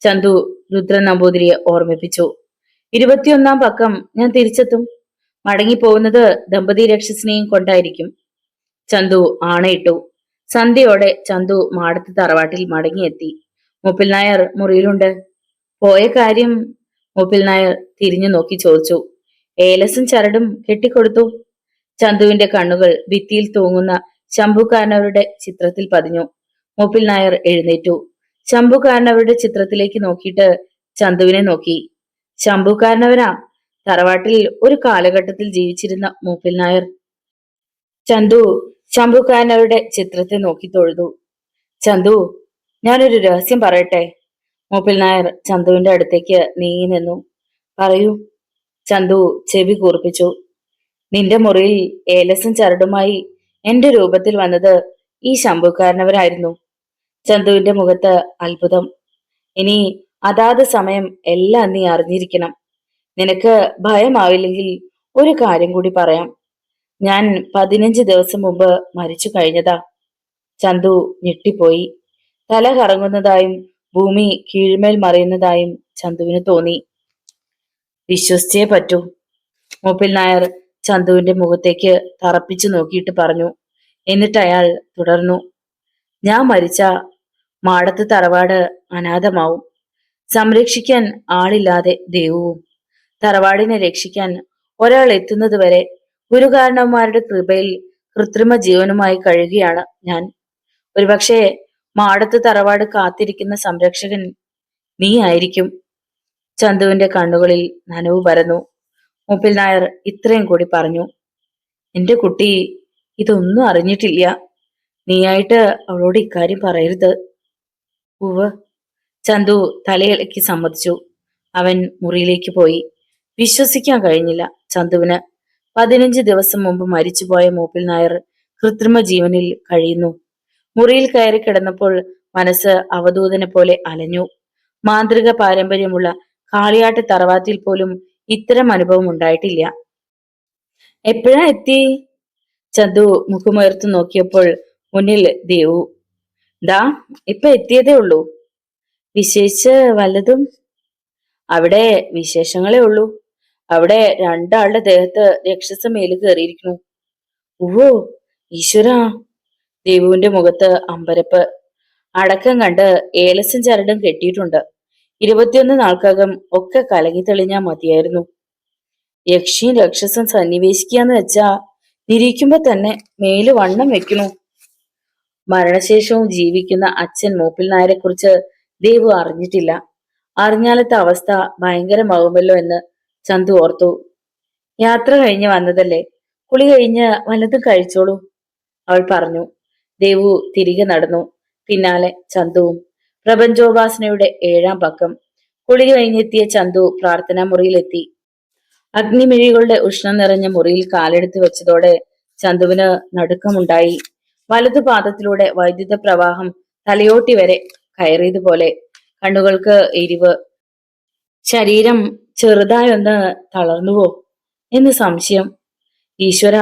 ചന്തു രുദ്രൻ നമ്പൂതിരിയെ ഓർമ്മിപ്പിച്ചു. 21-ാം പക്കം ഞാൻ തിരിച്ചെത്തും. മടങ്ങിപ്പോകുന്നത് ദമ്പതി രക്ഷസിനെയും കൊണ്ടായിരിക്കും. ചന്തു ആണയിട്ടു. സന്ധ്യയോടെ ചന്തു മാടത്ത് തറവാട്ടിൽ മടങ്ങിയെത്തി. മൂപ്പിൽ നായർ മുറിയിലുണ്ട്. പോയ കാര്യം മൂപ്പിൽ നായർ തിരിഞ്ഞു നോക്കി ചോദിച്ചു. ഏലസും ചരടും കെട്ടിക്കൊടുത്തു. ചന്തുവിന്റെ കണ്ണുകൾ ഭിത്തിയിൽ തൂങ്ങുന്ന ശംഭുകാരനവരുടെ ചിത്രത്തിൽ പതിഞ്ഞു. മൂപ്പിൽ നായർ എഴുന്നേറ്റു. ശംഭുകാരനവരുടെ ചിത്രത്തിലേക്ക് നോക്കിയിട്ട് ചന്തുവിനെ നോക്കി. ശംഭുകാരനവരാ തറവാട്ടിൽ ഒരു കാലഘട്ടത്തിൽ ജീവിച്ചിരുന്ന മൂപ്പിൽ നായർ. ചന്തു ശംഭുകാരനവരുടെ ചിത്രത്തെ നോക്കി തൊഴുതു. ചന്തു, ഞാനൊരു രഹസ്യം പറയട്ടെ? മൂപ്പിൽ നായർ ചന്തുവിന്റെ അടുത്തേക്ക് നീങ്ങി നിന്നു. പറയൂ. ചന്തു ചെവി കൂർപ്പിച്ചു. നിന്റെ മുറിയിൽ ഏലസും ചരടുമായി എന്റെ രൂപത്തിൽ വന്നത് ഈ ശംഭുകാരനവരായിരുന്നു. ചന്തുവിന്റെ മുഖത്ത് അത്ഭുതം. ഇനി അതാത് സമയം എല്ലാം നീ അറിഞ്ഞിരിക്കണം. നിനക്ക് ഭയമാവില്ലെങ്കിൽ ഒരു കാര്യം കൂടി പറയാം. ഞാൻ 15 ദിവസം മുമ്പ് മരിച്ചു കഴിഞ്ഞതാ. ചന്തു ഞെട്ടിപ്പോയി. തല കറങ്ങുന്നതായും ഭൂമി കീഴ്മേൽ മറിയുന്നതായും ചന്തുവിന് തോന്നി. വിശ്വസിച്ചേ പറ്റൂ. മൂപ്പിൽ നായർ ചന്തുവിന്റെ മുഖത്തേക്ക് തറപ്പിച്ചു നോക്കിയിട്ട് പറഞ്ഞു. എന്നിട്ട് അയാൾ തുടർന്നു. ഞാൻ മരിച്ച മാടത്ത് തറവാട് അനാഥമാവും. സംരക്ഷിക്കാൻ ആളില്ലാതെ ദൈവവും. തറവാടിനെ രക്ഷിക്കാൻ ഒരാൾ എത്തുന്നത് വരെ ഗുരുകാരണവന്മാരുടെ കൃപയിൽ കൃത്രിമ ജീവനുമായി കഴിയുകയാണ് ഞാൻ. ഒരുപക്ഷെ മാടത്ത് തറവാട് കാത്തിരിക്കുന്ന സംരക്ഷകൻ നീ ആയിരിക്കും. ചന്തുവിന്റെ കണ്ണുകളിൽ നനവ് പരന്നു. മൂപ്പിൽ നായർ ഇത്രയും കൂടി പറഞ്ഞു. എന്റെ കുട്ടി ഇതൊന്നും അറിഞ്ഞിട്ടില്ല. നീയായിട്ട് അവളോട് ഇക്കാര്യം പറയരുത്. ഉവ്. ചന്തു തലയിളക്കി സമ്മതിച്ചു. അവൻ മുറിയിലേക്ക് പോയി. വിശ്വസിക്കാൻ കഴിഞ്ഞില്ല ചന്തുവിന്. 15 ദിവസം മുമ്പ് മരിച്ചുപോയ മൂപ്പിൽ നായർ കൃത്രിമ ജീവനിൽ കഴിയുന്നു. മുറിയിൽ കയറി കിടന്നപ്പോൾ മനസ്സ് അവധൂതനെ പോലെ അലഞ്ഞു. മാന്ത്രിക പാരമ്പര്യമുള്ള കാളിയാട്ട് തറവാട്ടിൽ പോലും ഇത്തരം അനുഭവം ഉണ്ടായിട്ടില്ല. എപ്പോഴാ എത്തി? ചന്തു മുഖമുയർത്തു നോക്കിയപ്പോൾ മുന്നിൽ ദേവു. ദാ ഇപ്പൊ എത്തിയതേ ഉള്ളൂ. വിശേഷിച്ച് വല്ലതും? അവിടെ വിശേഷങ്ങളേ ഉള്ളൂ. അവിടെ രണ്ടാളുടെ ദേഹത്ത് രക്ഷസം മേല് കയറിയിരിക്കുന്നു. ഓ ഈശ്വരാ! ദേവുവിന്റെ മുഖത്ത് അമ്പരപ്പ്. അടക്കം കണ്ട് ഏലസും ചരടും കെട്ടിയിട്ടുണ്ട്. 21 നാൾക്കകം ഒക്കെ കലങ്ങി തെളിഞ്ഞാ മതിയായിരുന്നു. യക്ഷിയും രക്ഷസും സന്നിവേശിക്കാന്ന് വെച്ചാ നിരീക്കുമ്പോ തന്നെ മേല് വണ്ണം വെക്കണു. മരണശേഷവും ജീവിക്കുന്ന അച്ഛൻ മൂപ്പിൽ നായരെ കുറിച്ച് ദേവു അറിഞ്ഞിട്ടില്ല. അറിഞ്ഞാലത്തെ അവസ്ഥ ഭയങ്കരമാകുമല്ലോ എന്ന് ചന്തു ഓർത്തു. യാത്ര കഴിഞ്ഞ് വന്നതല്ലേ, കുളി കഴിഞ്ഞ് വല്ലതും കഴിച്ചോളൂ, അവൾ പറഞ്ഞു. ദേവു തിരികെ നടന്നു. പിന്നാലെ ചന്തുവും. പ്രപഞ്ചോപാസനയുടെ 7-ാം പക്കം. കുളി കഴിഞ്ഞെത്തിയ ചന്തു പ്രാർത്ഥനാ മുറിയിലെത്തി. അഗ്നിമിഴികളുടെ ഉഷ്ണം നിറഞ്ഞ മുറിയിൽ കാലെടുത്ത് വെച്ചതോടെ ചന്തുവിന് നടുക്കമുണ്ടായി. വലതുപാദത്തിലൂടെ വൈദ്യുത പ്രവാഹം തലയോട്ടി വരെ കയറിയതുപോലെ. കണ്ണുകൾക്ക് എരിവ്. ശരീരം ചെറുതായൊന്ന് തളർന്നുവോ എന്ന് സംശയം. ഈശ്വര!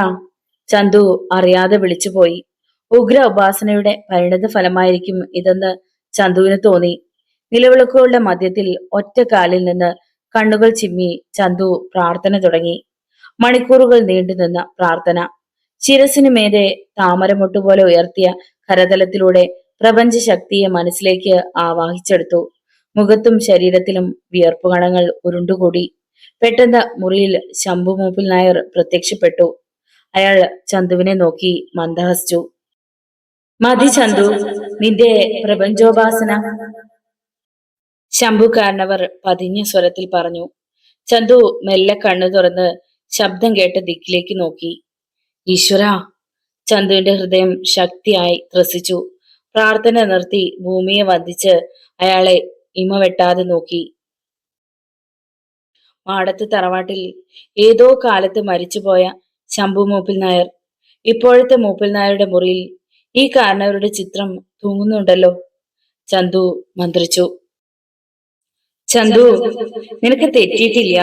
ചന്തു അറിയാതെ വിളിച്ചുപോയി. ഉഗ്ര ഉപാസനയുടെ പരിണത ഫലമായിരിക്കും ഇതെന്ന് ചന്തുവിന് തോന്നി. നിലവിളക്കുകളുടെ മധ്യത്തിൽ ഒറ്റ കാലിൽ നിന്ന് കണ്ണുകൾ ചിമ്മി ചന്തു പ്രാർത്ഥന തുടങ്ങി. മണിക്കൂറുകൾ നീണ്ടുനിന്ന പ്രാർത്ഥന. ശിരസിനു മേതെ താമരമുട്ടുപോലെ ഉയർത്തിയ കരതലത്തിലൂടെ പ്രപഞ്ച ശക്തിയെ മനസ്സിലേക്ക് ആവാഹിച്ചെടുത്തു. മുഖത്തും ശരീരത്തിലും വിയർപ്പുകണങ്ങൾ ഉരുണ്ടുകൂടി. പെട്ടെന്ന് മുറിയിൽ ശംഭു മൂപ്പിൽ നായർ പ്രത്യക്ഷപ്പെട്ടു. അയാൾ ചന്തുവിനെ നോക്കി മന്ദഹസിച്ചു. മതി ചന്തു, നിന്റെ പ്രപഞ്ചോപാസന. ശംഭു കാരണവർ പതിഞ്ഞ സ്വരത്തിൽ പറഞ്ഞു. ചന്തു മെല്ലെ കണ്ണു തുറന്ന് ശബ്ദം കേട്ട ദിക്കിലേക്ക് നോക്കി. ഈശ്വരാ! ചന്തുവിന്റെ ഹൃദയം ശക്തിയായി ത്രസിച്ചു. പ്രാർത്ഥന നിർത്തി ഭൂമിയെ വന്ദിച്ച് അയാളെ ഇമ വെട്ടാതെ നോക്കി. മാടത്ത് തറവാട്ടിൽ ഏതോ കാലത്ത് മരിച്ചുപോയ ശംഭു മൂപ്പിൽ നായർ. ഇപ്പോഴത്തെ മൂപ്പിൽ നായരുടെ മുറിയിൽ ഈ കാരണവരുടെ ചിത്രം തൂങ്ങുന്നുണ്ടല്ലോ. ചന്തു മന്ത്രിച്ചു. ചന്തു, നിനക്ക് തെറ്റിയിട്ടില്ല.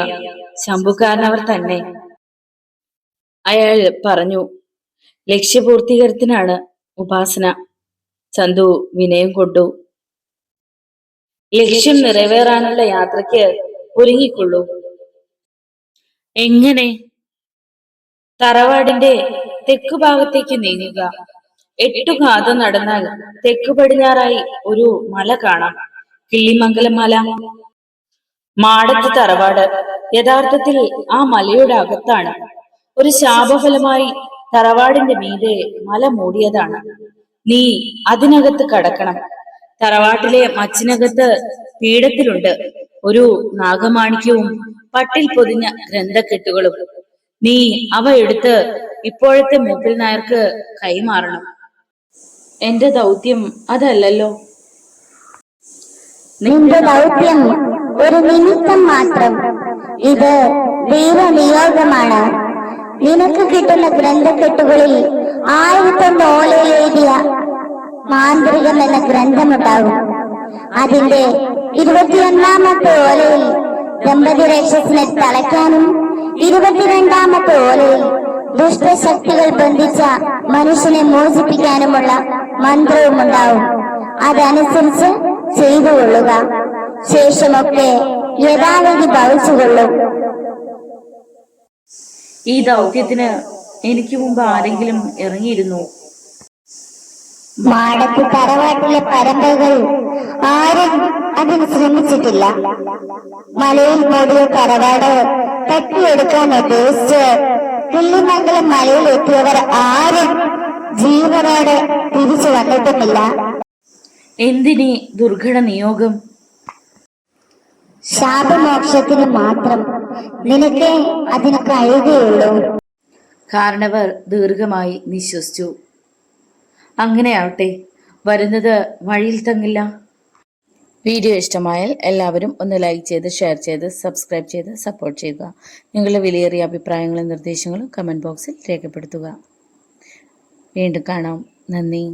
ശംഭുകാരനവർ തന്നെ, അയാൾ പറഞ്ഞു. ലക്ഷ്യപൂർത്തീകരണത്തിനാണ് ഉപാസന. ചന്തു വിനയം കൊണ്ടു. ലക്ഷ്യം നിറവേറാനുള്ള യാത്രയ്ക്ക് ഒരുങ്ങിക്കൊള്ളൂ. എങ്ങനെ? തറവാടിന്റെ തെക്കു ഭാഗത്തേക്ക് നീങ്ങുക. 8 കാത നടന്നാൽ തെക്കു പടിഞ്ഞാറായി ഒരു മല കാണാം, കിള്ളിമംഗലം മല. മാടത്ത് തറവാട് യഥാർത്ഥത്തിൽ ആ മലയുടെ അകത്താണ്. ഒരു ശാപഫലമായി തറവാടിന്റെ മീതെ മല മൂടിയതാണ്. നീ അതിനകത്ത് കടക്കണം. തറവാട്ടിലെ മച്ചിനകത്ത് പീഠത്തിലുണ്ട് ഒരു നാഗമാണിക്യവും പട്ടിൽ പൊതിഞ്ഞ ഗ്രന്ഥക്കെട്ടുകളും. നീ അവ എടുത്ത് ഇപ്പോഴത്തെ മൂപ്പിൽ നായർക്ക് കൈമാറണം. എന്റെ ദൗത്യം അതല്ലല്ലോ. നിന്റെ ദൗത്യം ഒരു നിമിത്തം മാത്രം. ഇത് ദൈവനിയോഗമാണ്. നിനക്ക് കിട്ടുന്ന ഗ്രന്ഥക്കെട്ടുകളിൽ 1001 ഓലയിൽ എഴുതിയ മാന്ത്രികം എന്ന ഗ്രന്ഥമുണ്ടാകും. അതിന്റെ 21ാമത്തെ ഓലയിൽ ദമ്പതി രക്ഷസിനെ തളയ്ക്കാനും 22ാമത്തെ ഓലയിൽ ദുഷ്ടശക്തികൾ ബന്ധിച്ച മനുഷ്യനെ മോചിപ്പിക്കാനുമുള്ള മന്ത്രവും ഉണ്ടാവും. അതനുസരിച്ച് ചെയ്തുകൊള്ളുക. ശേഷമൊക്കെ യഥാവിധി ഭവിച്ചുകൊള്ളും. ഈ ദൗത്യത്തിന് എനിക്ക് മുമ്പ് ആരെങ്കിലും ഇറങ്ങിയിരുന്നു? മാടത്ത് തറവാട്ടിലെ പരമ്പരകൾ ആരും അതിന് ശ്രമിച്ചിട്ടില്ല. മലയിൽ മൂടിയ തറവാട് തട്ടിയെടുക്കാൻ ഉദ്ദേശിച്ച് കിള്ളിമംഗലം മലയിൽ എത്തിയവർ ആരും ജീവനോടെ തിരിച്ചു വന്നിട്ടുമില്ല. എന്തിനീ ദുർഘട നിയോഗം? ശാപമോക്ഷത്തിന് മാത്രം. നിനക്ക് അതിന് കഴിയുകയുള്ളൂ. കാരണവർ ദീർഘമായി നിശ്വസിച്ചു. അങ്ങനെയാവട്ടെ, വരുന്നത് വഴിയിൽ തങ്ങില്ല. വീഡിയോ ഇഷ്ടമായാൽ എല്ലാവരും ഒന്ന് ലൈക്ക് ചെയ്ത്, ഷെയർ ചെയ്ത്, സബ്സ്ക്രൈബ് ചെയ്ത് സപ്പോർട്ട് ചെയ്യുക. നിങ്ങളുടെ വിലയേറിയ അഭിപ്രായങ്ങളും നിർദ്ദേശങ്ങളും കമൻറ്റ് ബോക്സിൽ രേഖപ്പെടുത്തുക. വീണ്ടും കാണാം. നന്ദി.